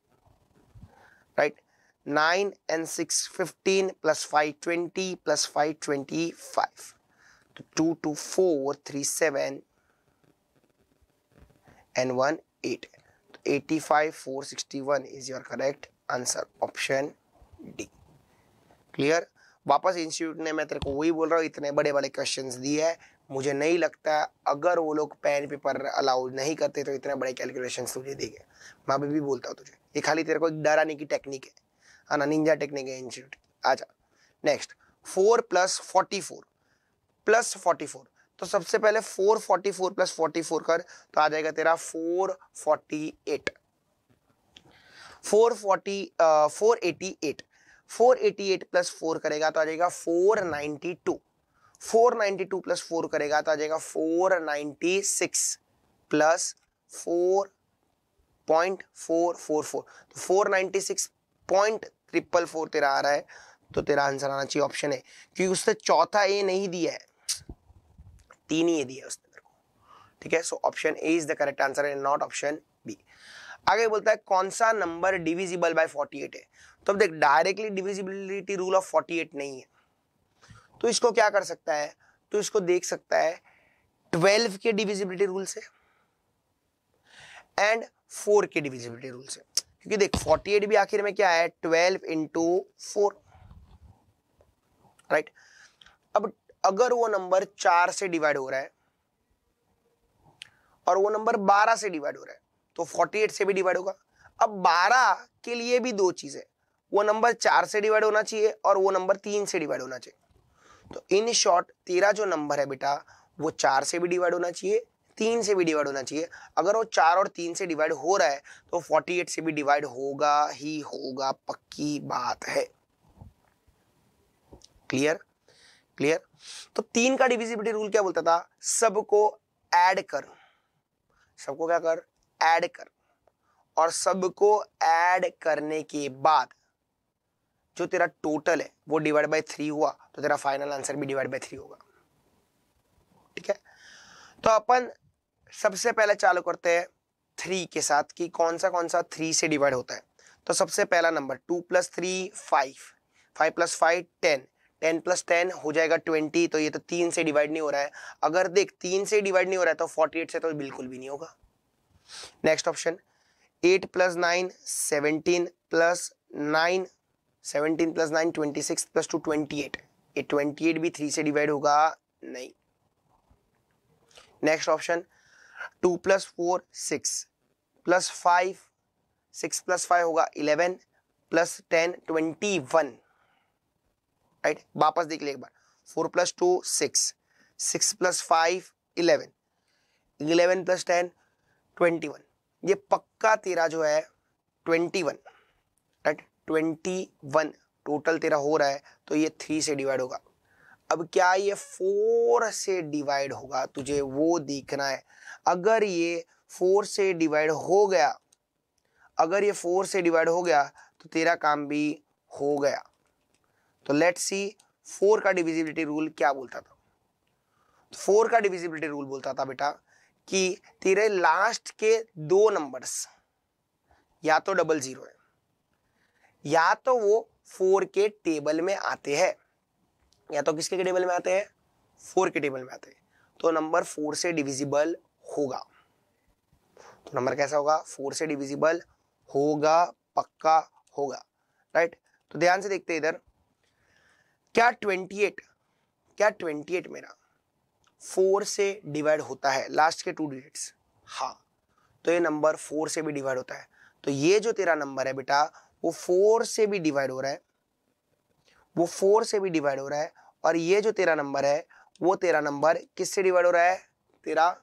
right? 9 and 6 15 + 5 20 + 5 25, तो 2 2 4 3 7 and 1 8, तो 85 461 is your correct answer, option D. Clear? वापस इंस्टीट्यूट ने, मैं तेरे को वही बोल रहा हूँ, इतने बड़े बड़े क्वेश्चंस दिए है, मुझे नहीं लगता अगर वो लोग पेन पेपर अलाउड नहीं करते तो इतने बड़े कैलकुलेशंस तुझे देंगे। मैं अभी भी बोलता हूँ तुझे, ये खाली तेरे को एक डराने की टेक्निक है ना, निंजा टेक्निक है इंस्टीट्यूट। आजा नेक्स्ट, 4 + 44 + 44, तो सबसे पहले 444 + 44 कर, तो आ जाएगा तेरा 448, 488 + 4 करेगा तो आ जाएगा 492, 492 + 4 करेगा तो आ जाएगा 496 + 4.444, तो 496.444 तेरा आ रहा है, तो तेरा आंसर आना चाहिए ऑप्शन ए, क्योंकि उसने चौथा ए नहीं दिया है, 3 ही ए दिया है उसने तेरे को, ठीक है। So option A is the correct answer and not option B. आगे बोलता है कौन सा नंबर डिविजिबल बाय 48 है, तो अब देख डायरेक्टली डिविजिबिलिटी रूल ऑफ 48 नहीं है, तो इसको क्या कर सकता है, तो इसको देख सकता है 12 के डिविजिबिलिटी रूल से एंड 4 के डिविजिबिलिटी रूल से, क्योंकि देख 48 भी आखिर में क्या है 12 × 4, राइट। अब अगर वो नंबर 4 से डिवाइड हो रहा है और वो नंबर 12 से डिवाइड हो रहा है तो 48 से भी डिवाइड होगा। अब 12 के लिए भी दो चीजें, वो नंबर 4 से डिवाइड होना चाहिए और वो नंबर 3 से डिवाइड होना चाहिए। तो इन शॉर्ट तेरा जो नंबर है बेटा वो 4 से भी डिवाइड होना चाहिए, 3 से भी डिवाइड होना चाहिए। अगर वो 4 और 3 से डिवाइड हो रहा है तो 48 से भी डिवाइड होगा ही होगा, पक्की बात है। क्लियर? क्लियर? तो 3 का डिविजिबिलिटी रूल क्या बोलता था, सबको ऐड कर, सबको क्या कर, ऐड कर, और सबको ऐड करने के बाद जो तेरा टोटल है वो डिवाइड बाय 3 हुआ तो तेरा फाइनल आंसर भी डिवाइड बाय 3 होगा, ठीक है। तो अपन सबसे पहले चालू करते हैं 3 के साथ कि कौन सा 3 से डिवाइड होता है। तो सबसे पहला नंबर 2 + 3 5, 5 + 5 10, 10 + 10 हो जाएगा 20, तो ये तो 3 से डिवाइड नहीं हो रहा है। अगर देख 3 से डिवाइड नहीं हो रहा है तो 48 से तो बिल्कुल भी नहीं होगा। नेक्स्ट ऑप्शन 8 + 9 17 + 9, 17 + 9 26 + 2 28, ये 28 भी 3 से डिवाइड होगा नहीं। नेक्स्ट ऑप्शन 2 + 4 6 + 5, 6 + 5 होगा 11 + 10 21, राइट। वापस देख ले एक बार, 4 + 2 6, 6 + 5 11, 11 + 10 21, ये पक्का तेरा जो है 21, राइट। 21 टोटल तेरा हो रहा है तो ये 3 से डिवाइड होगा। अब क्या ये 4 से डिवाइड होगा, तुझे वो देखना है। अगर ये 4 से डिवाइड हो गया, अगर ये 4 से डिवाइड हो गया तो तेरा काम भी हो गया। तो लेट्स सी 4 का डिविजिबिलिटी रूल क्या बोलता था। 4 का डिविजिबिलिटी रूल बोलता था बेटा कि तेरे लास्ट के 2 नंबर्स या तो डबल जीरो है या तो वो 4 के टेबल में आते हैं, या तो किसके टेबल में आते हैं, 4 के टेबल में आते हैं, तो नंबर 4 से डिविजिबल होगा। तो नंबर कैसा होगा, 4 से डिविजिबल होगा, पक्का होगा, राइट। तो ध्यान से देखते हैं इधर, क्या 28 मेरा 4 से डिवाइड होता है, लास्ट के 2 डिजिट्स, हाँ, तो ये नंबर 4 से भी डिवाइड होता है। तो ये जो तेरा नंबर है बेटा वो 4 से भी डिवाइड हो रहा है, वो 4 से भी डिवाइड हो रहा है, और ये जो तेरा नंबर है वो तेरा नंबर किससे डिवाइड हो रहा है, तेरा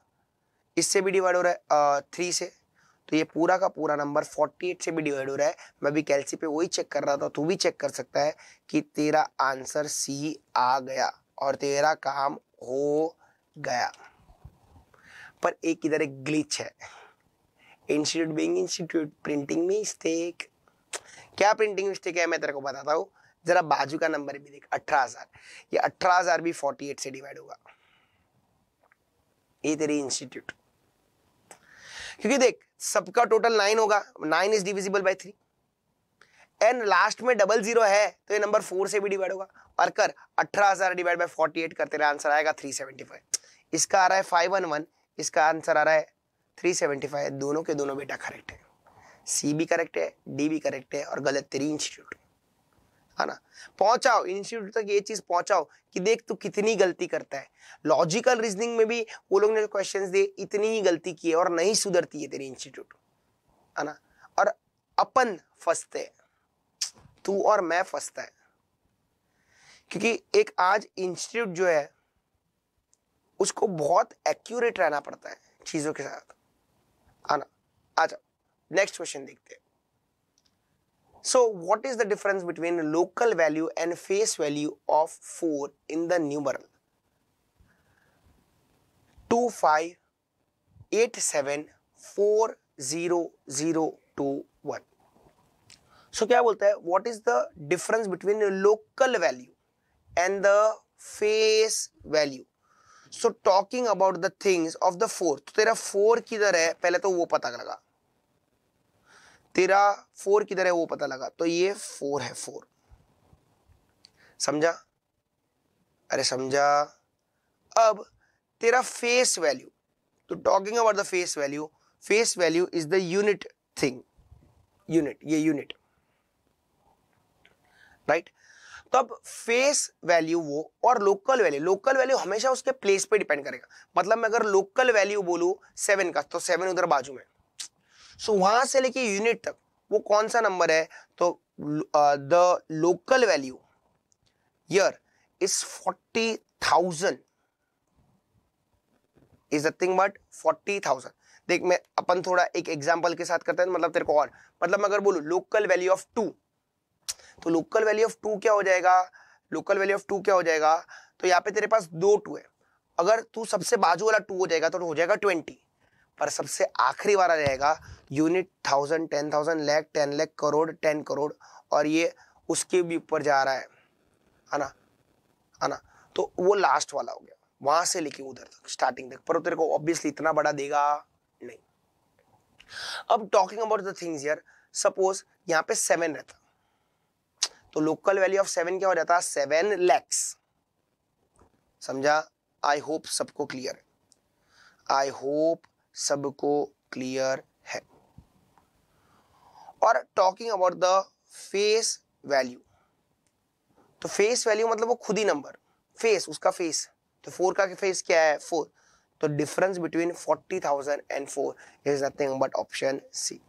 इससे भी डिवाइड हो रहा है 3 से। तो ये पूरा का पूरा नंबर 48 से भी डिवाइड हो रहा है। मैं भी कैलसी पे वही चेक कर रहा था, तू भी चेक कर सकता है कि तेरा आंसर सी आ गया और तेरा काम हो गया। पर एक इधर एक ग्लिच है, institute being institute, printing mistake. क्या प्रिंटिंग मिस्टेक है मैं तेरे को बताता हूँ, जरा बाजू का नंबर भी देख 18,000, ये 18,000 भी 48 से डिवाइड होगा, ये तेरी इंस्टीट्यूट। क्योंकि देख सबका टोटल 9 होगा, 9 is divisible by 3 and last में 00 है तो ये नंबर 4 से भी डिवाइड होगा। और कर 18,000 डिवाइड बाय 48 कर, तेरा आंसर आएगा 375। इसका आ रहा है 511, इसका आंसर आ रहा है 375। दोनों के दोनों बेटा करेक्ट है, सी भी करेक्ट है, डी भी करेक्ट है और गलत तेरी इंस्टीट्यूट, है ना। पहुंचाओ इंस्टीट्यूट तक ये चीज पहुंचाओ कि देख तू कितनी गलती करता है। लॉजिकल रीजनिंग में भी वो लोग ने जो क्वेश्चंस दिए इतनी ही गलती की है और नहीं सुधरती है तेरी इंस्टीट्यूट, है ना। और अपन फंसते हैं, तू और मैं फंसता है, क्योंकि एक आज इंस्टीट्यूट जो है उसको बहुत एक्यूरेट रहना पड़ता है चीजों के साथ, है ना। अच्छा नेक्स्ट क्वेश्चन देखते हैं। So what is the difference between local value and face value of 4 in the numeral 2587400021? So क्या बोलता है, what is the difference between the local value and the face value? So talking about the things of the 4, तो तेरा 4 किधर है पहले तो वो पता लगा, तेरा 4 किधर है वो पता लगा, तो ये 4 है, 4 समझा, अरे समझा। अब तेरा फेस वैल्यू, तो talking about the face value, face value is the unit thing, unit, ये यूनिट राइट। तो अब फेस वैल्यू वो और लोकल वैल्यू, लोकल वैल्यू हमेशा उसके प्लेस पे डिपेंड करेगा। मतलब मैं अगर लोकल वैल्यू बोलूं 7 का, तो 7 उधर बाजू में, सो वहां से लेके यूनिट तक वो कौन सा नंबर है, तो the local value here is 40,000 is nothing but 40,000। देख मैं अपन थोड़ा एक एग्जांपल के साथ करते हैं, मतलब तेरे को और, मतलब मैं अगर बोलूं लोकल वैल्यू ऑफ 2, तो लोकल वैल्यू ऑफ 2 क्या हो जाएगा, लोकल वैल्यू ऑफ 2 क्या हो जाएगा, तो यहाँ पे तेरे पास 2 2 है, अगर तू सबसे बाजू वाला 2 हो जाएगा तो हो जाएगा 20, पर सबसे आखिरी वाला रहेगा यूनिट 1000, 10,000, लाख, 10 लाख, करोड़, 10 करोड़, और ये उसके भी ऊपर जा रहा है ना, है ना। तो वो लास्ट वाला हो गया, वहां से लेके उधर तक स्टार्टिंग तक, पर तेरे को ऑब्वियसली इतना बड़ा देगा नहीं। अब talking about the things here, suppose यहाँ पे 7 रहता, तो लोकल वैल्यू ऑफ 7 क्या हो जाता, 7 lakhs, समझा। आई होप सबको क्लियर है, आई होप सबको क्लियर है। और talking about the face value, तो फेस वैल्यू मतलब वो खुद ही नंबर, फेस उसका फेस, तो 4 का फेस क्या है 4, तो difference between 40,000 and 4 is nothing but option C.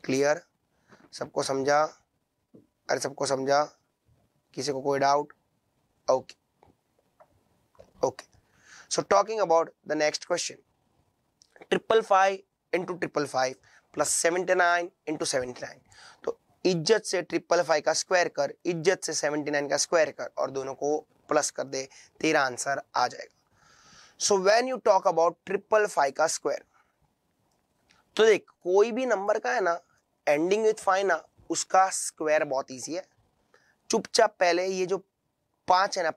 Clear, सबको समझा, अरे सबको समझा, किसी को कोई doubt, okay okay. So talking about the next question, 555 into 555 plus 79 into 79, तो इज्जत से 555 का स्क्वायर कर, इज्जत से 79 का स्क्वायर कर और दोनों को प्लस कर दे, तेरा आंसर आ जाएगा। So when you talk about 555 का स्क्वायर, तो देख कोई भी नंबर का है ना एंडिंग विथ 5 ना, उसका स्क्वायर बहुत इजी है। चुपचाप पहले ये जो 5 है ना,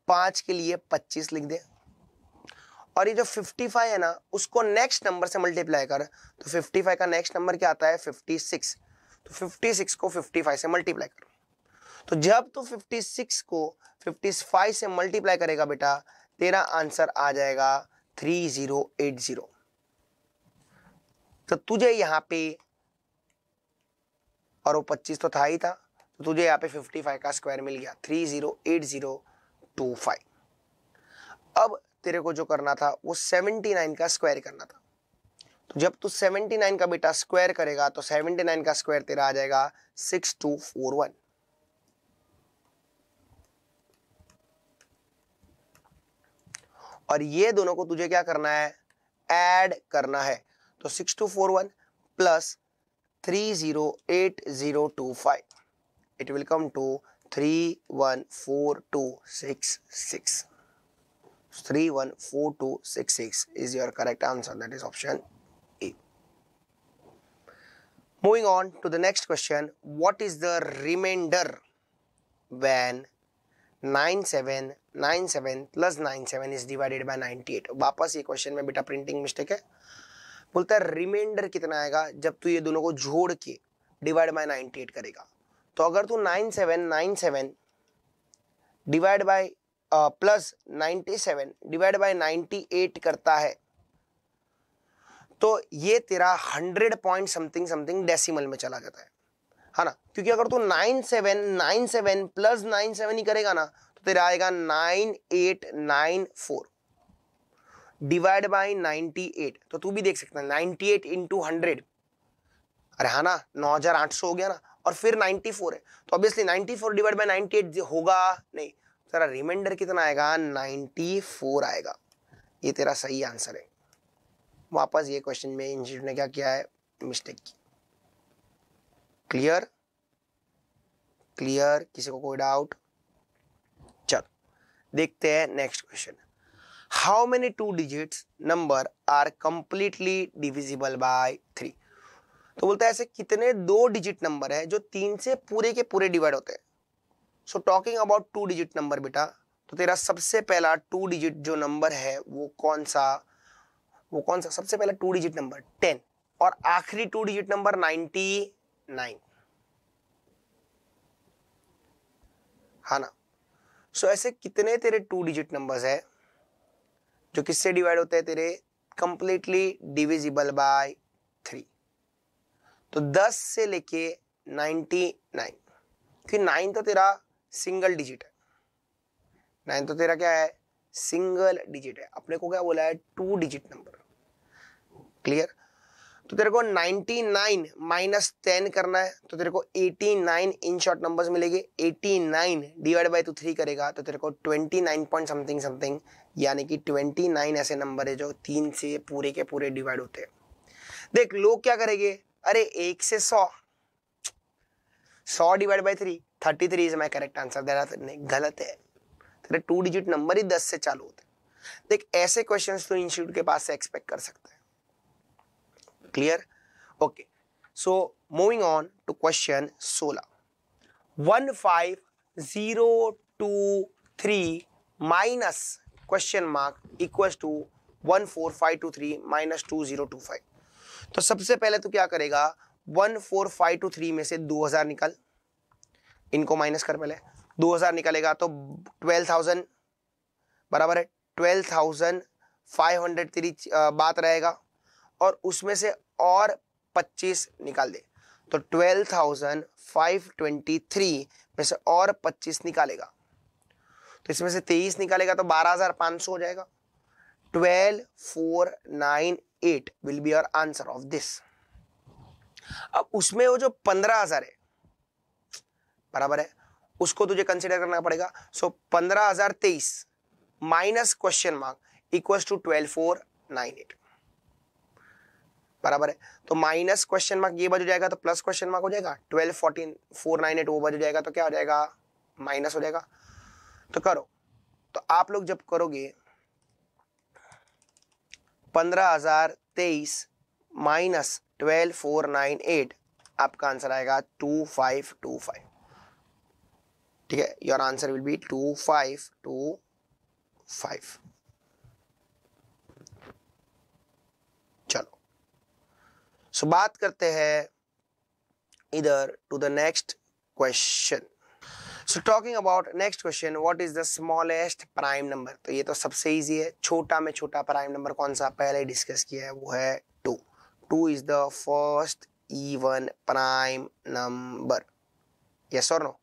5 के लिए 25 लिख दे, और ये जो 55 है ना उसको नेक्स्ट नंबर से मल्टीप्लाई कर, तो 55 का नेक्स्ट नंबर क्या आता है 56, तो 56 को 55 से मल्टीप्लाई कर, तो जब तो 56 को 55 से मल्टीप्लाई करेगा बेटा, तेरा आंसर आ जाएगा 3080। तो तुझे यहाँ पे, और वो 25 तो था ही था, तो तुझे यहाँ पे 55 का स्क्वायर मिल गया 308025। अब तेरे को जो करना था वो 79 का स्क्वायर करना था, तो जब तू 79 का बेटा स्क्वायर करेगा तो 79 का स्क्वायर तेरा आ जाएगा 6241। और ये दोनों को तुझे क्या करना है, ऐड करना है, तो 6241 plus 308025, it will come to 314266। 314266 is your correct answer. That is option A. Moving on to the next question. What is the remainder when 9797 plus 97 is divided by 98? वापस ये क्वेश्चन में बेटा प्रिंटिंग मिस्टेक है. बोलता है reminder कितना आएगा जब तू ये दोनों को जोड़ के डिवाइड बाय 98 करेगा. तो अगर तू 9797 divide by plus 97 divide by 98 करता है तो ये तेरा 100 पॉइंट समथिंग समथिंग डेसिमल में चला जाता है ना. क्योंकि अगर तू 9797 प्लस 97 ही करेगा ना तो तेरा आएगा 9894 डिवाइड बाय 98. तो तू भी देख सकता है 98 इंटू 100, अरे हाँ ना 9800 हो गया ना, और फिर 94 है तो ऑब्वियसली 94 डिवाइड बाय 98 होगा नहीं. तेरा रिमाइंडर कितना आएगा? 94 आएगा. ये तेरा सही आंसर है. वापस ये क्वेश्चन में इंस्टीट्यूट ने क्या किया है? मिस्टेक की. क्लियर? क्लियर? किसी को कोई डाउट? चलो देखते हैं next question. How many 2 digits number are completely divisible by 3? तो बोलता है ऐसे कितने 2 डिजिट नंबर है जो 3 से पूरे के पूरे डिवाइड होते हैं. सो टॉकिंग अबाउट 2 डिजिट नंबर बेटा, तो तेरा सबसे पहला 2 डिजिट जो नंबर है वो कौन सा? सबसे पहला 2 डिजिट नंबर 10 और आखिरी 2 डिजिट नंबर 99, हाँ ना. सो ऐसे कितने तेरे 2 डिजिट नंबर्स है जो किससे डिवाइड होते हैं? तेरे कंप्लीटली डिविजिबल बाय 3. तो 10 से लेके 99, क्योंकि 9 तो तेरा सिंगल डिजिट है. 9 तो तेरा क्या है? सिंगल डिजिट है. अपने को क्या बोला है? 2 डिजिट नंबर. क्लियर? तो तेरे को 99 माइनस 10 करना है तो तेरे को 89 इन शॉर्ट नंबर्स मिलेंगे. 89 डिवाइड बाय 3 करेगा तो तेरे को 29 पॉइंट समथिंग समथिंग, यानी कि 29 ऐसे नंबर है जो 3 से पूरे के पूरे डिवाइड होते हैं. देख लोग क्या करेंगे, अरे 1 से 100 divide bye 3, 33 is my correct answer. नहीं, गलत है. तेरे 2 डिजिट नंबर ही 10 से चालू होते हैं. देख ऐसे क्वेश्चंस तो इंस्टीट्यूट के पास से एक्सपेक्ट कर सकते हैं. Clear? Okay. So moving on to question 16. 15023 minus question mark equals to 14523 minus 2025. तो सबसे पहले तो क्या करेगा? 14523 में से 2000 निकाल, इनको माइनस कर. पहले 2000 निकालेगा तो 12,000 बराबर है 12,500 तेरी बात रहेगा, और उसमें से और 25 निकाल दे तो 12,523 में से और 25 निकालेगा तो इसमें से 23 निकालेगा तो 12,500 हो जाएगा. 12,498 will be your answer of this. अब उसमें वो जो 15,000 है बराबर है उसको तुझे कंसिडर करना पड़ेगा. So 15,023 minus question mark equals to 12,498 बराबर है. तो माइनस क्वेश्चन मार्क ये बाजू जाएगा तो प्लस क्वेश्चन मार्क हो जाएगा. 12,498 वो बाजू जाएगा तो क्या हो जाएगा? माइनस हो जाएगा. तो करो. तो आप लोग जब करोगे 15,023 माइनस 12,498 आपका आंसर आएगा 2525. ठीक है, योर आंसर विल बी 2525. चलो सो बात करते हैं इधर to the next question. So talking about next question, what is the smallest prime number? तो ये तो सबसे इजी है. छोटा में छोटा प्राइम नंबर कौन सा? पहले डिस्कस किया है, वो है 2. 2 is the first even prime number. Yes और नो?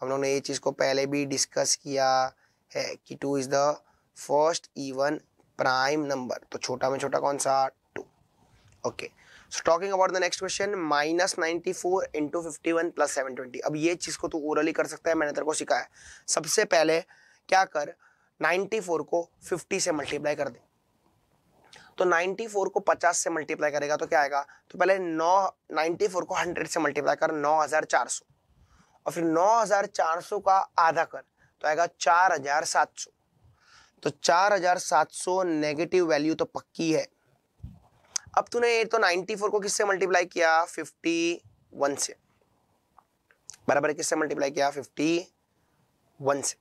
हम लोग ने ये चीज को पहले भी डिस्कस किया है कि 2 is the first even prime number. तो छोटा में छोटा कौन सा? 2. Okay. So talking about the next question, minus 94 into 51 plus 720. अब ये चीज को तू ओरली कर सकता है, मैंने तेरे को सिखाया. सबसे पहले क्या कर, 94 को 50 से मल्टीप्लाई कर दे. तो 94 को 50 से मल्टीप्लाई करेगा तो क्या आएगा? तो पहले 94 को 100 से मल्टीप्लाई कर 9,400, और फिर 9,400 का आधा कर तो आएगा 4,700. तो 4700 नेगेटिव वैल्यू तो पक्की है। अब तूने ये तो 94 को किससे मल्टीप्लाई किया, 51 से, बराबर है, किससे मल्टीप्लाई किया, 51 से,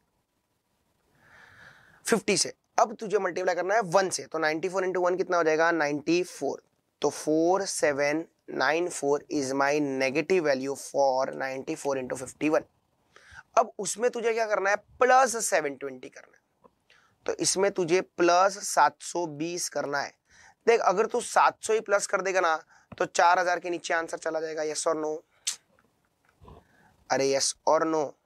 50 से। अब तुझे मल्टीप्लाई करना है 1 से, तो 94 इंटू 1 कितना हो जाएगा, 94। तो 4794 is my negative value for 94 into 51। अब उसमें तुझे क्या करना है, प्लस 720 करना है। तो इसमें तुझे प्लस 720 करना है। देख अगर तू 700 ही प्लस कर देगा ना तो 4000 के नीचे आंसर चला जाएगा, यस और नो, अरे यस और नो,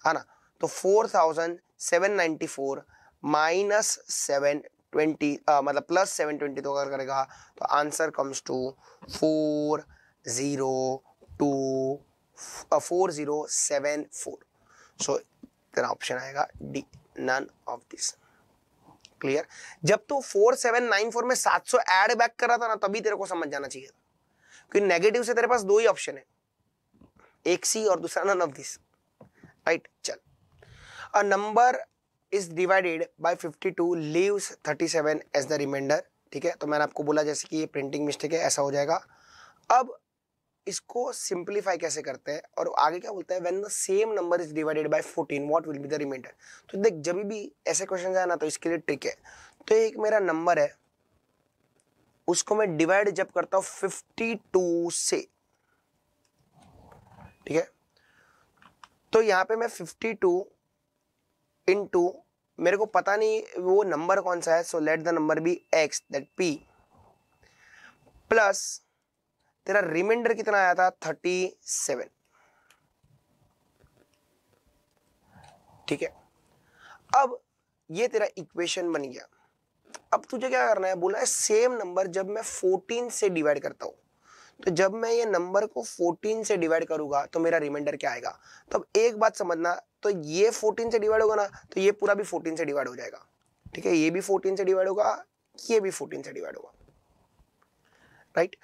है ना। तो 4794 माइनस 720 मतलब प्लस 720 तो अगर करेगा तो आंसर कम्स टू 4074। सो तेरा ऑप्शन आएगा D, none of this. Clear. जब तू 4794 में 700 ऐड बैक कर रहा था ना तभी तेरे को समझ जाना चाहिए था, क्योंकि नेगेटिव से तेरे पास दो ही ऑप्शन है, एक सी और दूसरा नन ऑफ दिस, राइट। चल, a number is divided by 52 leaves 37 as the remainder. ठीक है, तो मैंने आपको बोला जैसे कि ये प्रिंटिंग मिस्टेक है, ऐसा हो जाएगा। अब इसको सिंप्लीफाई कैसे करते हैं, और आगे क्या बोलता है, when the same number is divided by 14 what will be the remainder. तो देख जब भी ऐसे क्वेश्चन आए ना तो इसके लिए ट्रिक है। तो एक मेरा नंबर है, उसको मैं डिवाइड जब करता हूं 52 से, ठीक है, तो यहां पे मैं 52 इंटू, मेरे को पता नहीं वो नंबर कौन सा है, so let the number be x, that p, plus तेरा रिमाइंडर कितना आया था, 37। ठीक है, अब ये तेरा इक्वेशन बन गया। अब तुझे क्या करना है, बोला है सेम नंबर जब मैं 14 से डिवाइड करता हूं, तो जब मैं ये नंबर को 14 से डिवाइड करूंगा तो मेरा रिमाइंडर क्या आएगा। तो अब एक बात समझना, तो ये 14 से डिवाइड होगा ना तो ये पूरा भी 14 से डिवाइड हो जाएगा। ठीक है, ये भी 14 से डिवाइड होगा, ये भी 14 से डिवाइड होगा, राइट।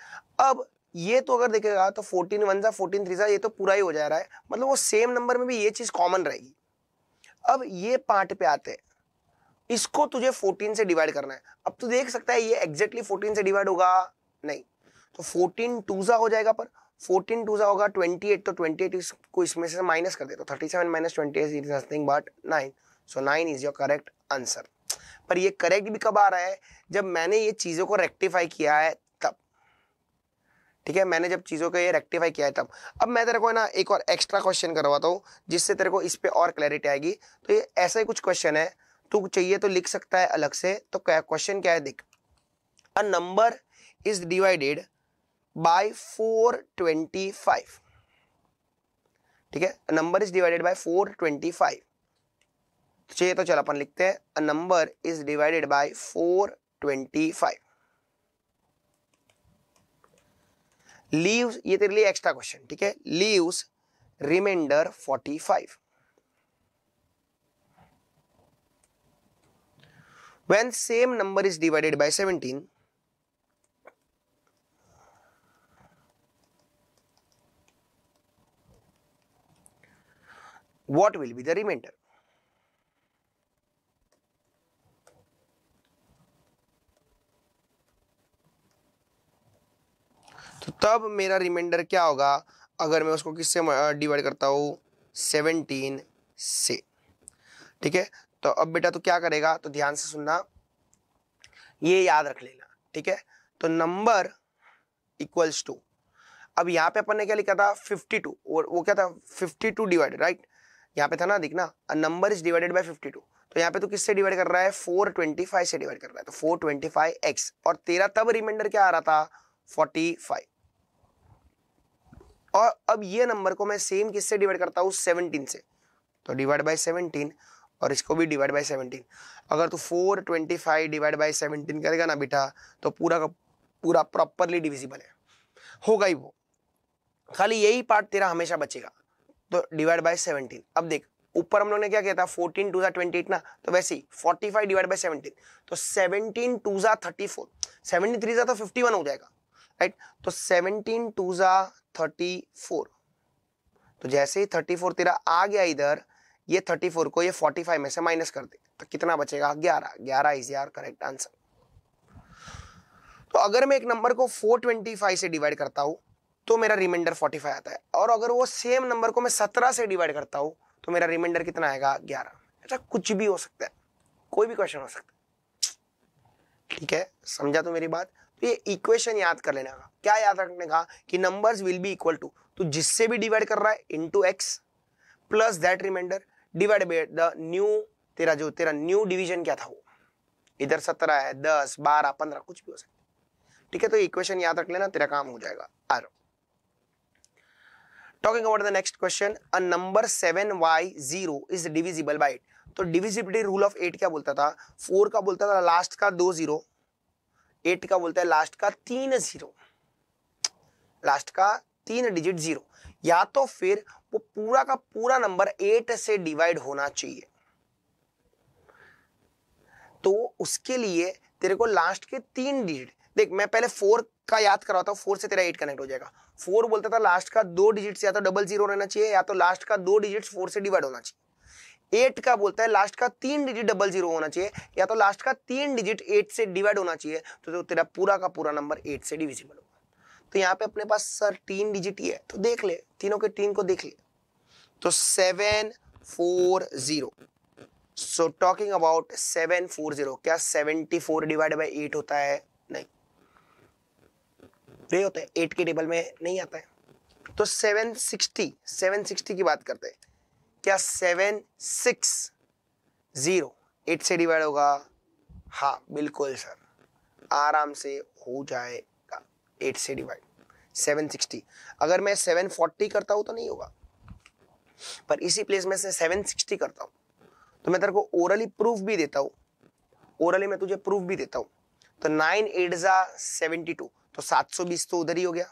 अब ये तो अगर देखेगा तो 14 1 जा 14 3 जा, ये तो पूरा ही हो जा रहा है, मतलब वो सेम नंबर में भी ये चीज कॉमन रहेगी। अब ये पार्ट पे आते हैं, इसको तुझे 14 से डिवाइड करना है। अब तू देख सकता है ये एग्जैक्टली 14 से डिवाइड होगा नहीं, तो 14 2 जा हो जाएगा, पर 14 2 जा होगा 28, तो 28 को इसमें से माइनस कर दे तो 37 minus 28 is nothing but 9। So 9 is your correct answer. पर ये करेक्ट भी कब आ रहा है, जब मैंने ये चीजों को रेक्टिफाई किया है तब। ठीक है, मैंने जब चीजों को ये रेक्टिफाई किया है तब। अब मैं तेरे को ना एक और एक्स्ट्रा क्वेश्चन करवाता हूँ जिससे तेरे को इस पे और क्लैरिटी आएगी। तो ये ऐसा ही कुछ क्वेश्चन है, तू चाहिए तो लिख सकता है अलग से। तो क्वेश्चन क्या है देख, अ नंबर इज डिवाइडेड बाय 425। ठीक है, नंबर इज डिवाइडेड बाय 425। चाहिए तो चल अपन लिखते हैं, अ number is divided bye 425 leaves, ये तेरे लिए एक्स्ट्रा क्वेश्चन, ठीक है, leaves reminder 45 when same number is divided by 17, what will be the remainder। तो तब मेरा रिमाइंडर क्या होगा, अगर मैं उसको किससे डिवाइड करता हूं, 17 से। ठीक है, तो अब बेटा तो क्या करेगा, तो ध्यान से सुनना, ये याद रख लेना। ठीक है, तो नंबर इक्वल्स टू, अब यहाँ पे अपन ने क्या लिखा था 52, और वो क्या था 52 डिवाइडेड, राइट, यहाँ पे था ना, दिखना, अ नंबर इज डिवाइडेड बाय 52। तो यहाँ पे तो किससे डिवाइड कर रहा है, 425 से डिवाइड कर रहा है, तो 425x, और तेरा तब रिमाइंडर क्या आ रहा था, 45। और अब ये नंबर को मैं सेम किससे डिवाइड करता हूँ, 17 से, तो डिवाइड बाय 17, और इसको भी डिवाइड बाय 17। अगर तू 425 डिवाइड बाय 17 करेगा ना बेटा, तो पूरा का पूरा प्रॉपरली डिविजिबल है, होगा ही वो, खाली यही पार्ट तेरा हमेशा बचेगा। तो डिवाइड बाय 17। अब देख ऊपर हम लोग ने क्या किया था, 14 2 जा 28 ना, तो वैसे ही 45 डिवाइड बाय 17, तो 17 2 जा 34, 73 जा तो 51 हो जाएगा, राइट। तो 17 2 जा 34, तो जैसे ही 34 तेरा आ गया इधर, ये 34 को ये 45 में से माइनस कर दे, तो कितना बचेगा 11। 11 इज यार करेक्ट आंसर। तो अगर मैं एक नंबर को 425 से डिवाइड करता हूं तो मेरा रिमाइंडर 45 आता है, और अगर वो सेम नंबर को मैं 17 से डिवाइड करता हूं तो मेरा रिमाइंडर कितना आएगा 11। ऐसा कुछ भी हो सकता है, कोई भी क्वेश्चन हो सकता है। ठीक है, समझा तो मेरी बात। तो ये इक्वेशन याद कर लेना का, क्या याद रखने का कि numbers will be equal to, तो जिससे भी डिवाइड कर रहा है into x plus that remainder divide by the new, तेरा न्यू डिवीजन क्या था वो, इधर 17 है, 10, 12, 15 कुछ भी हो सकता है। ठीक है, तो इक्वेशन याद रख लेना, तेरा काम हो जाएगा। आ जाओ, talking about the next question, a number 7y0 is divisible bye 8। तो डिविजिबिलिटी रूल ऑफ 8 क्या बोलता था, 4 का बोलता था लास्ट का 2 जीरो, 8 का बोलता है लास्ट का 3 जीरो, लास्ट का 3 डिजिट जीरो, या तो फिर वो पूरा का पूरा नंबर 8 से डिवाइड होना चाहिए। तो उसके लिए तेरे को लास्ट के 3 डिजिट, देख मैं पहले 4 का याद करवाता हूं, 4 से तेरा 8 कनेक्ट हो जाएगा। 4 बोलता था लास्ट का 2 डिजिट या तो डबल जीरो रहना चाहिए, या तो लास्ट का 2 डिजिट 4 से डिवाइड होना चाहिए। 8 का बोलता है लास्ट का 3 डिजिट डबल जीरो होना चाहिए, या तो लास्ट का 3 डिजिट 8 से डिवाइड होना चाहिए। तो तेरा पूरा का पूरा नंबर 8 से डिविजिबल होगा। तो यहाँ पे अपने पास सर 3 डिजिट ही है, तो देख ले, तीनों के 3 को देख ले। तो 740, सो टॉकिंग अबाउट 740, क्या 74 डिवाइड बाई 8 होता है, नहीं, ये होता है 8 के टेबल में नहीं आता है। तो 760 की बात करते हैं, क्या 760 8 से डिवाइड होगा, हाँ बिल्कुल सर, आराम से हो जाएगा 8 से डिवाइड 760। अगर मैं 740 करता हूं तो नहीं होगा, पर इसी प्लेस में से 760 करता हूं तो मैं तेरे को ओरली प्रूफ भी देता हूं, ओरली मैं तुझे प्रूफ भी देता हूं। तो 9 8 जा 72, तो 720 तो उधर ही हो गया,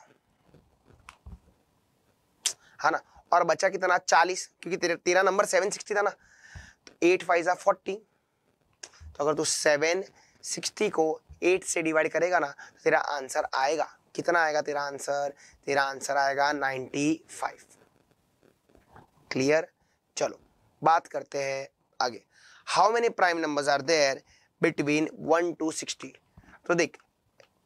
है ना। और बचा कितना 40, क्योंकि तेरा नंबर 760 था ना, तो 8 5 जा 40। तो अगर तू 760 को 8 से डिवाइड करेगा ना तो तेरा आंसर आएगा कितना, आएगा तेरा आंसर आएगा 95। क्लियर, चलो बात करते हैं आगे। How many prime numbers are there between 1 to 60। तो देख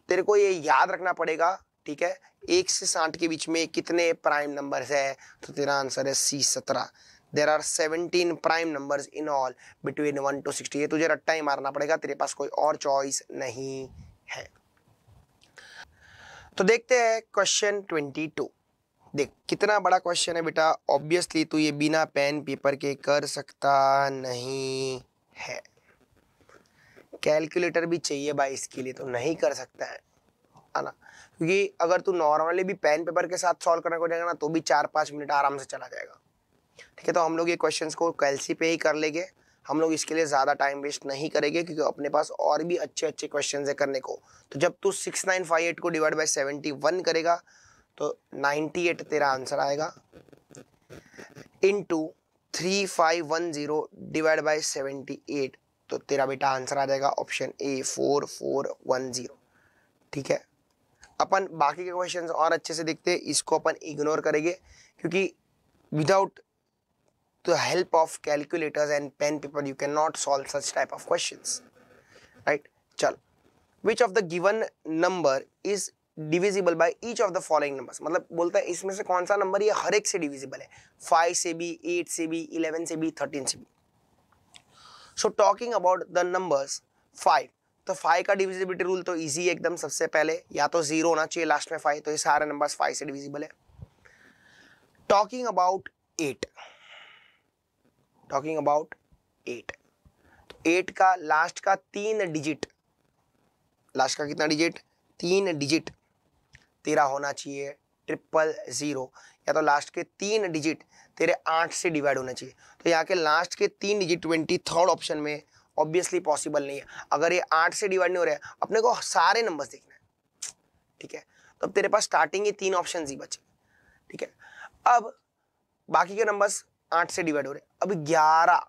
तेरे को ये याद रखना पड़ेगा, ठीक है, 1 से 60 के बीच में कितने प्राइम नंबर्स है, तो तेरा आंसर है C 17। There are 17 prime numbers in all between 1 to 60। ये तुझे रट्टा ही मारना पड़ेगा, तेरे पास कोई और चॉइस नहीं है। तो देखते हैं क्वेश्चन 22। देख कितना बड़ा क्वेश्चन है बेटा, ऑब्वियसली तू ये बिना पेन पेपर के कर सकता नहीं है, कैलकुलेटर भी चाहिए भाई इसके लिए, तो नहीं कर सकता है ना, क्योंकि अगर तू नॉर्मली भी पेन पेपर के साथ सॉल्व करने को जाएगा ना तो भी 4-5 मिनट आराम से चला जाएगा। ठीक है, तो हम लोग ये क्वेश्चंस को कैलसी पे ही कर लेंगे, हम लोग इसके लिए ज़्यादा टाइम वेस्ट नहीं करेंगे, क्योंकि अपने पास और भी अच्छे अच्छे क्वेश्चंस है करने को। तो जब तू 6958 को डिवाइड बाय 71 करेगा तो 98 तेरा आंसर आएगा, इनटू 3510 डिवाइड बाय 78, तो तेरा बेटा आंसर आ जाएगा ऑप्शन ए 4410। ठीक है, अपन बाकी के क्वेश्चंस और अच्छे से देखते हैं, इसको अपन इग्नोर करेंगे क्योंकि without the help of calculators and pen paper you can not solve such type of questions, right. चल, which of the given number is divisible by each of the following numbers, मतलब बोलता है इसमें से कौन सा नंबर ये हर एक से डिविजिबल है, 5 से भी, 8 से भी, 11 से भी, 13 से भी। सो टॉकिंग अबाउट द नंबर्स 5, तो 5 का डिविजिबिलिटी रूल तो इजी है एकदम, सबसे पहले या तो 0 होना चाहिए लास्ट में 5, तो ये सारे नंबर्स 5 से डिविजिबल है। टॉकिंग अबाउट 8, टॉकिंग अबाउट 8, तो 8 का लास्ट का 3 डिजिट, लास्ट का कितना डिजिट, 3 डिजिट तेरा होना चाहिए 000, या तो लास्ट के 3 डिजिट तेरे 8 से डिवाइड होना चाहिए। तो यहाँ के लास्ट के 3 डिजिट 23rd ऑप्शन में ऑब्वियसली पॉसिबल नहीं है। अगर ये 8 से डिवाइड नहीं हो रहा है, अपने को सारे नंबर्स देखना है, ठीक है, तो अब तेरे पास स्टार्टिंग ये 3 ऑप्शन ही बचे, ठीक है। अब बाकी के नंबर्स 8 से डिवाइड हो रहे हैं। अब 11,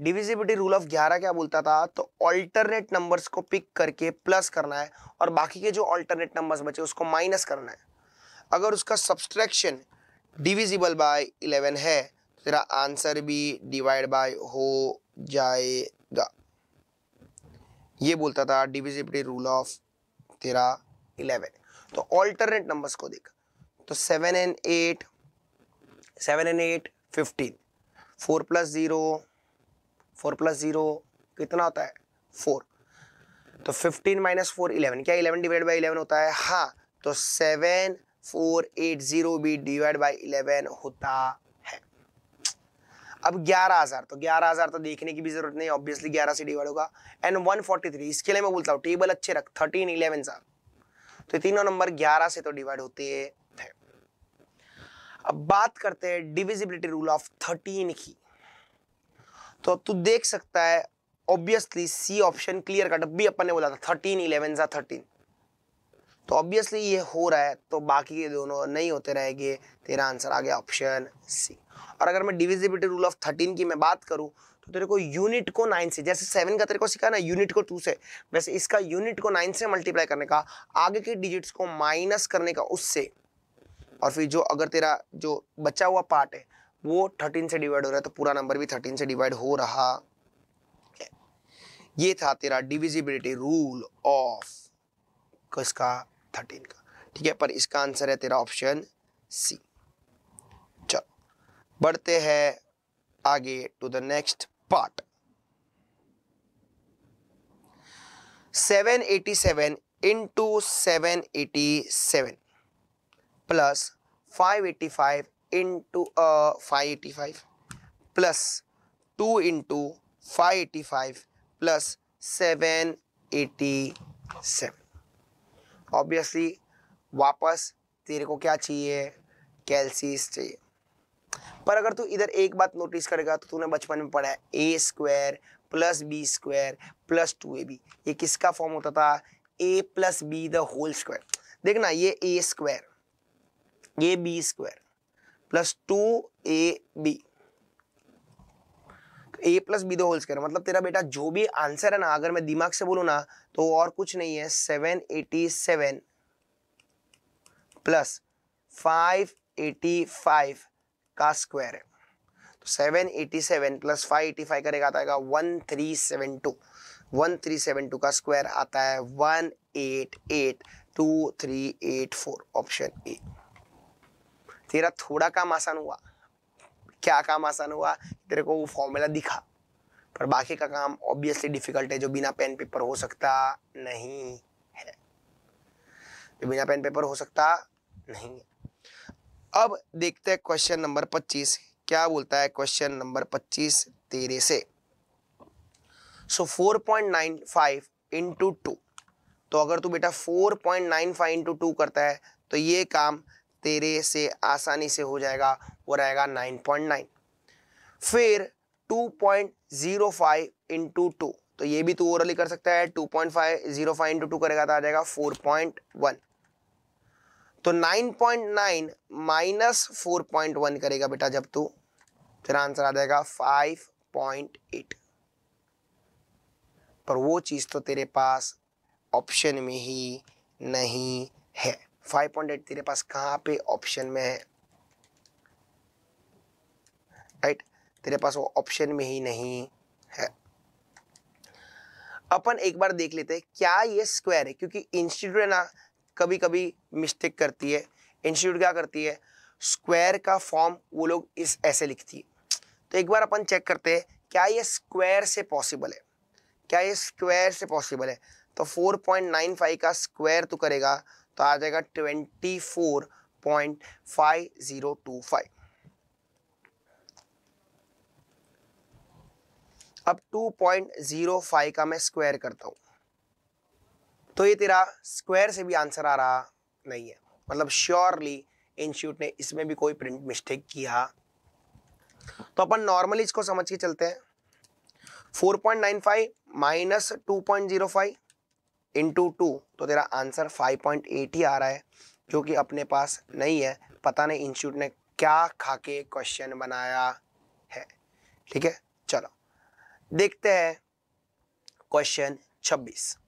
डिविजिबिलिटी रूल ऑफ 11 क्या बोलता था, तो ऑल्टरनेट नंबर्स को पिक करके प्लस करना है और बाकी के जो ऑल्टरनेट नंबर्स बचे उसको माइनस करना है। अगर उसका सब्सट्रैक्शन डिविजिबल बाय 11 है तो तेरा आंसर भी डिवाइड बाय हो जाएगा। ये बोलता था डिविजिबिलिटी रूल ऑफ तेरा 11। तो ऑल्टरनेट नंबर्स को देख, तो 7 and 8 15, 4 + 0 कितना होता है 4, तो 15 - 4 11, क्या 11 डिवाइड बाई 11 होता है? हाँ, तो 7480 भी डिवाइड बाई 11 होता है। अब 11,000, तो 11,000 तो देखने की भी जरूरत नहीं, ऑब्वियसली 11 से डिवाइड होगा। एंड 143, इसके लिए मैं बोलता हूँ टेबल अच्छे रख, 13 11 सा, तो तीनों नंबर 11 से तो डिवाइड होते हैं। अब बात करते हैं डिविजिबिलिटी रूल ऑफ 13 की। तो तू देख सकता है obviously C option clear cut, भी अपन ने बोला था 13 11 सा 13, तो ऑब्वियसली ये हो रहा है, तो बाकी के दोनों नहीं होते रहेंगे, तेरा आंसर आ गया ऑप्शन सी। और अगर मैं डिविजिबिलिटी रूल ऑफ 13 की मैं बात करूं, तो तेरे को यूनिट को 9 से, जैसे 7 का तेरे को सिखा ना यूनिट को 2 से, वैसे इसका यूनिट को 9 से मल्टीप्लाई करने का, आगे के डिजिट्स को माइनस करने का उससे, और फिर जो अगर तेरा जो बचा हुआ पार्ट है वो 13 से डिवाइड हो रहा है, तो पूरा नंबर भी 13 से डिवाइड हो रहा है। ये था तेरा डिविजिबिलिटी रूल ऑफ किसका 13 का, ठीक है। पर इसका आंसर है तेरा ऑप्शन सी। चलो बढ़ते हैं आगे to the next part. 787 into 787 plus 585 into 585 plus 2 into 585 plus 787। Obviously वापस तेरे को क्या चाहिए, कैलसीज चाहिए। पर अगर तू इधर एक बात नोटिस करेगा तो तूने बचपन में पढ़ा है a² + b² + 2ab, ये किसका फॉर्म होता था? a + b the whole square. देखना ये a², ये b² + 2ab, a + b the whole square, मतलब तेरा बेटा जो भी आंसर है ना, अगर मैं दिमाग से बोलूँ ना, तो और कुछ नहीं है, 787 + 585 का स्क्वायर है। तो 787 + 585 करेगा आता है 1372, 1372 का स्क्वायर आता है 1882384, ऑप्शन ए। तेरा थोड़ा काम आसान हुआ। क्या काम आसान हुआ? तेरे को वो फॉर्मूला दिखा, पर बाकी का काम ऑब्वियसली डिफिकल्ट है, जो बिना पेन पेपर हो सकता नहीं है, जो बिना पेन पेपर हो सकता नहीं है। अब देखते हैं क्वेश्चन नंबर 25 क्या बोलता है। क्वेश्चन नंबर 25 तेरे से, सो 4.95 into 2, तो अगर तू बेटा 4.95 into 2 करता है तो ये काम तेरे से आसानी से हो जाएगा, वो रहेगा 9.9। फिर 2.05 into 2, तो ये भी तू ओरली कर सकता है, 2.05 into 2 करेगा तो आ जाएगा 4.1। तो 9.9 माइनस 4.1 करेगा बेटा जब तू, तेरा आंसर आ जाएगा 5.8। पर वो चीज तो तेरे पास ऑप्शन में ही नहीं है। 5.8 तेरे पास कहाँ पे ऑप्शन में है? राइट, तेरे पास वो ऑप्शन में ही नहीं है। अपन एक बार देख लेते हैं क्या ये स्क्वायर है, क्योंकि इंस्टीट्यूट है ना कभी कभी मिस्टेक करती है। इंस्टीट्यूट क्या करती है, स्क्वायर का फॉर्म वो लोग इस ऐसे लिखती है। तो एक बार अपन चेक करते हैं क्या ये स्क्वायर से पॉसिबल है, क्या ये स्क्वायर से पॉसिबल है। तो 4.95 का स्क्वायर तो करेगा तो आ जाएगा 24.5025। अब 2.05 का मैं स्क्वायर करता हूं, तो ये तेरा स्क्वायर से भी आंसर आ रहा नहीं है, मतलब श्योरली इंस्टीट्यूट ने इसमें भी कोई प्रिंट मिस्टेक किया। तो अपन नॉर्मली इसको समझ के चलते हैं। 4.95 माइनस 2.05 इंटू 2, तो तेरा आंसर 5.8 ही आ रहा है, जो कि अपने पास नहीं है। पता नहीं इंस्टीट्यूट ने क्या खा के क्वेश्चन बनाया है। ठीक है, चलो देखते हैं क्वेश्चन 26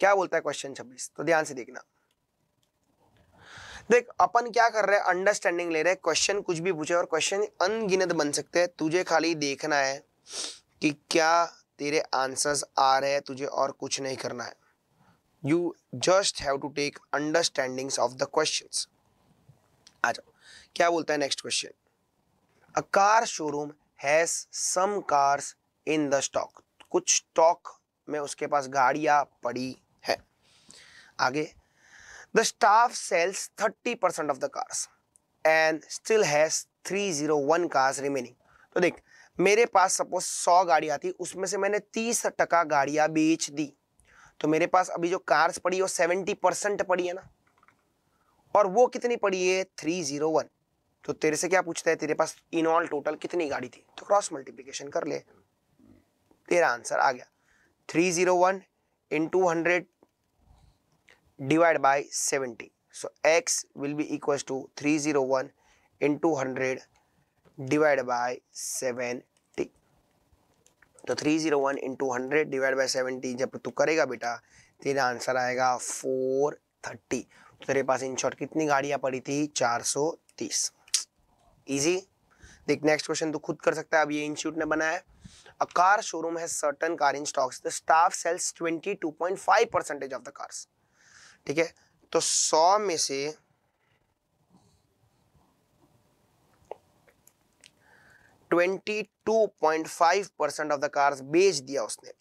क्या बोलता है। क्वेश्चन 26 तो ध्यान से देखना। देख अपन क्या कर रहे हैं, अंडरस्टैंडिंग ले रहे हैं। क्वेश्चन कुछ भी पूछे और क्वेश्चन अनगिनत बन सकते हैं, तुझे खाली देखना है कि क्या तेरे आंसर्स आ रहे हैं, तुझे और कुछ नहीं करना है. You just have to take understandings of the questions. आ जाओ, क्या बोलता है next question. A car showroom has some cars in the stock. कुछ स्टॉक में उसके पास गाड़ियां पड़ी है. आगे, the staff sells 30% of the cars and still has 301 cars remaining. तो देख, मेरे पास सपोज 100 गाड़ियां थी, उसमें से मैंने 30% गाड़ियां बेच दी, तो मेरे पास अभी जो कार्स पड़ी है वो 70% पड़ी है ना. और वो कितनी पड़ी है? 301. तो तेरे से क्या पूछता है, तेरे पास इन ऑल टोटल कितनी गाड़ी थी? तो क्रॉस मल्टीप्लिकेशन कर ले, तेरा आंसर आ गया. 301 into 100 divide by 70. So x will be equals to 301 into 100 divide by 70. तो 301 into 100 डिवाइड बाय 70 जब तू करेगा बेटा, तेरा आंसर आएगा 430. तो तेरे पास इन शॉर्ट कितनी गाड़ियां पड़ी थी? 430. इजी. देख नेक्स्ट क्वेश्चन तू खुद कर सकता है, अब ये इंस्टीट्यूट ने बनाया है. A car showroom has certain car in stocks, the staff sells 22.5% of the cars. ठीक है, तो 100 में से 22.5% ऑफ द कार्स बेच दिया उसने.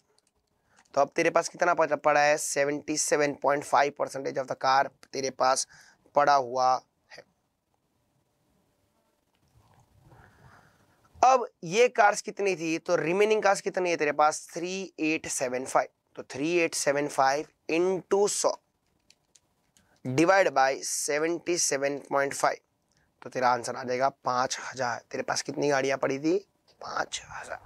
तो अब तेरे पास कितना पड़ा है? 77.5% ऑफ द कार तेरे पास पड़ा हुआ है. अब ये कार्स कितनी थी? तो रिमेनिंग कार्स कितनी है तेरे पास? 3875. तो 3875 इंटू 100 डिवाइड बाय 77.5. तो तेरा आंसर आ जाएगा 5000. तेरे पास कितनी गाड़ियां पड़ी थी? 5000.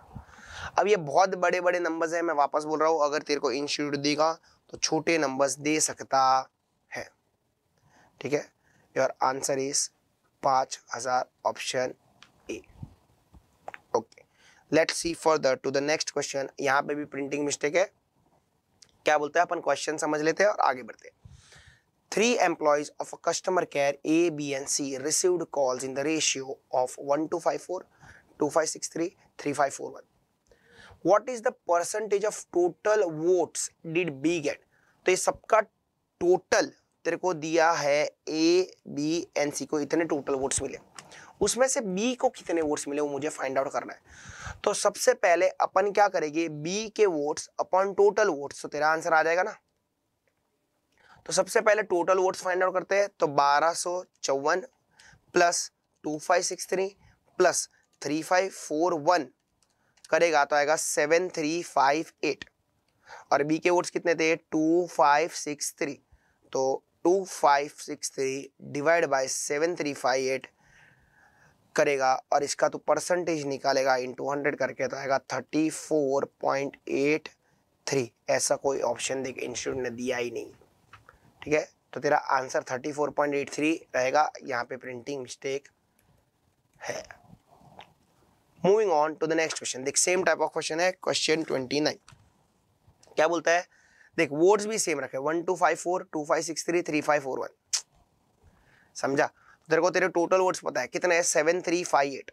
अब ये बहुत बड़े बड़े नंबर्स हैं, मैं वापस बोल रहा हूँ, अगर तेरे को इंस्टीट्यूट देगा तो छोटे नंबर्स दे सकता है. ठीक है, your answer is 5000, option A. Okay, let's see further to the next question. यहाँ पे भी प्रिंटिंग मिस्टेक है. क्या बोलता है, अपन क्वेश्चन समझ लेते हैं और आगे बढ़ते हैं. 3 employees of a customer care A, B and C received calls in the ratio of 1254, 2563, 3541. What is the percentage of total votes did B get? तो ये सबका टोटल तेरे को दिया है, A, B and C को इतने टोटल वोट्स मिले, उसमें से B को कितने वोट्स मिले वो मुझे फाइंड आउट करना है. तो सबसे पहले अपन क्या करेंगे, B के वोट्स अपॉन टोटल वोट्स. तो तेरा आंसर आ जाएगा ना. तो सबसे पहले टोटल वोट्स फाइंड आउट करते हैं. तो 1254 प्लस 2563 प्लस 3541 करेगा तो आएगा 7358. और बी के वोट्स कितने थे? 2563. तो 2563 डिवाइड बाय 7358 करेगा और इसका तो परसेंटेज निकालेगा इंटू 100 करके तो आएगा 34.83. ऐसा कोई ऑप्शन देख इंस्टीट्यूट ने दिया ही नहीं. ठीक है, तो तेरा आंसर 34.83 रहेगा. यहाँ पे प्रिंटिंग मिस्टेक है. Moving on to the next question. देख सेम टाइप ऑफ क्वेश्चन है, क्वेश्चन 29. क्या बोलता है, देख वोट्स भी सेम रखे, 1254, 2563, 3541. समझा? तेरे को तेरे टोटल वोट्स पता है कितने हैं? 7358.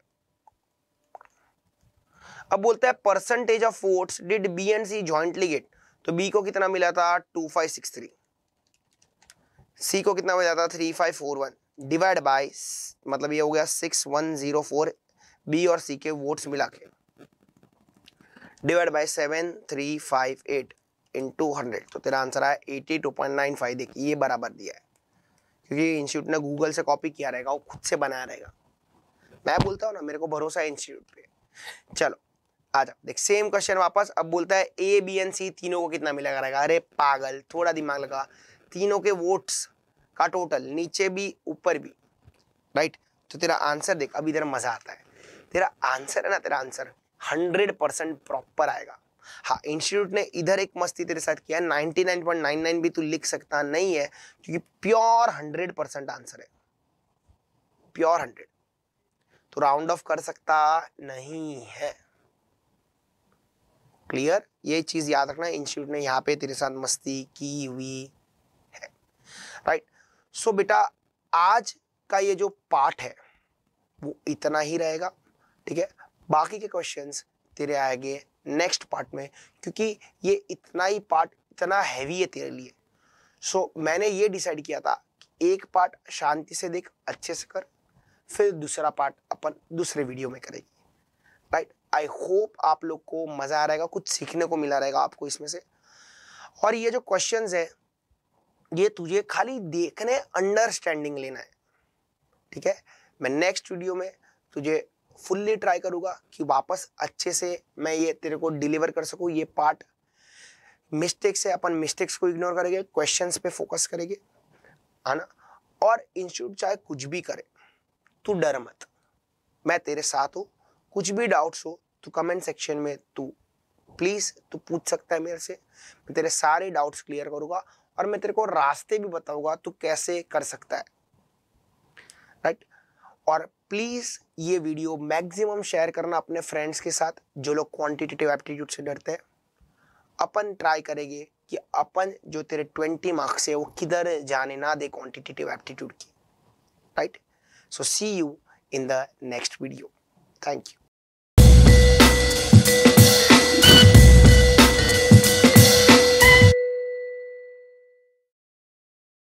अब बोलता है percentage of votes did B and C jointly get. तो बी को कितना मिला था? 2563. सी को कितना मिला था? 3541 डिवाइड बाय, मतलब ये हो गया 6104 बी और सी के वोट्स मिला के डिवाइड बाय 7358 इंटू 100. तो तेरा आंसर आया 82.95. देखिए ये बराबर दिया है, क्योंकि इंस्टीट्यूट ने गूगल से कॉपी किया रहेगा, वो खुद से बनाया रहेगा. मैं बोलता हूँ ना, मेरे को भरोसा है इंस्टीट्यूट पे. चलो आ जा, देख सेम क्वेश्चन वापस. अब बोलता है ए, बी एंड सी तीनों को कितना मिला रहेगा. अरे पागल, थोड़ा दिमाग लगा. तीनों के वोट्स का टोटल नीचे भी ऊपर भी, राइट. तो तेरा आंसर देख, अब इधर मजा आता है. तेरा आंसर है ना, तेरा आंसर 100% प्रॉपर आएगा. हाँ, इंस्टीट्यूट ने इधर एक मस्ती तेरे साथ किया, 99.99 भी तू लिख सकता नहीं है, क्योंकि प्योर 100% आंसर है, प्योर 100. तो राउंड ऑफ कर सकता नहीं है. क्लियर? ये चीज याद रखना, इंस्टीट्यूट ने यहाँ पे तेरे साथ मस्ती की हुई है, राइट. सो बेटा आज का ये जो पार्ट है वो इतना ही रहेगा. ठीक है, बाकी के क्वेश्चंस तेरे आएंगे नेक्स्ट पार्ट में, क्योंकि ये इतना ही पार्ट इतना हैवी है तेरे लिए। सो मैंने ये डिसाइड किया था कि एक पार्ट शांति से देख, अच्छे से कर, फिर दूसरा पार्ट अपन दूसरे वीडियो में करेंगे, राइट। आई होप आप लोग को मजा आ रहेगा, कुछ सीखने को मिला रहेगा आपको इसमें से। और ये जो क्वेश्चंस है ये तुझे खाली देखने, अंडरस्टैंडिंग लेना है, ठीक है। मैं नेक्स्ट वीडियो में तुझे फुल्ली ट्राई करूंगा कि वापस अच्छे से मैं ये तेरे को डिलीवर कर सकूं। ये पार्ट मिस्टेक्स है, अपन मिस्टेक्स को इग्नोर करेंगे, क्वेश्चंस पे फोकस करेंगे, है ना। और इंस्टीट्यूट चाहे कुछ भी करे, तू डर मत, मैं तेरे साथ हूँ। कुछ भी डाउट्स हो तो कमेंट सेक्शन में तू प्लीज तू पूछ सकता है मेरे से, मैं तेरे सारे डाउट्स क्लियर करूंगा और मैं तेरे को रास्ते भी बताऊंगा तू कैसे कर सकता है, राइट। और प्लीज ये वीडियो मैक्सिमम शेयर करना अपने फ्रेंड्स के साथ जो लोग क्वांटिटेटिव एप्टीट्यूड से डरते हैं। अपन ट्राई करेंगे कि अपन जो तेरे 20 मार्क्स है वो किधर जाने ना दे क्वांटिटेटिव एप्टीट्यूड की, right. So see you in the next video. Thank you.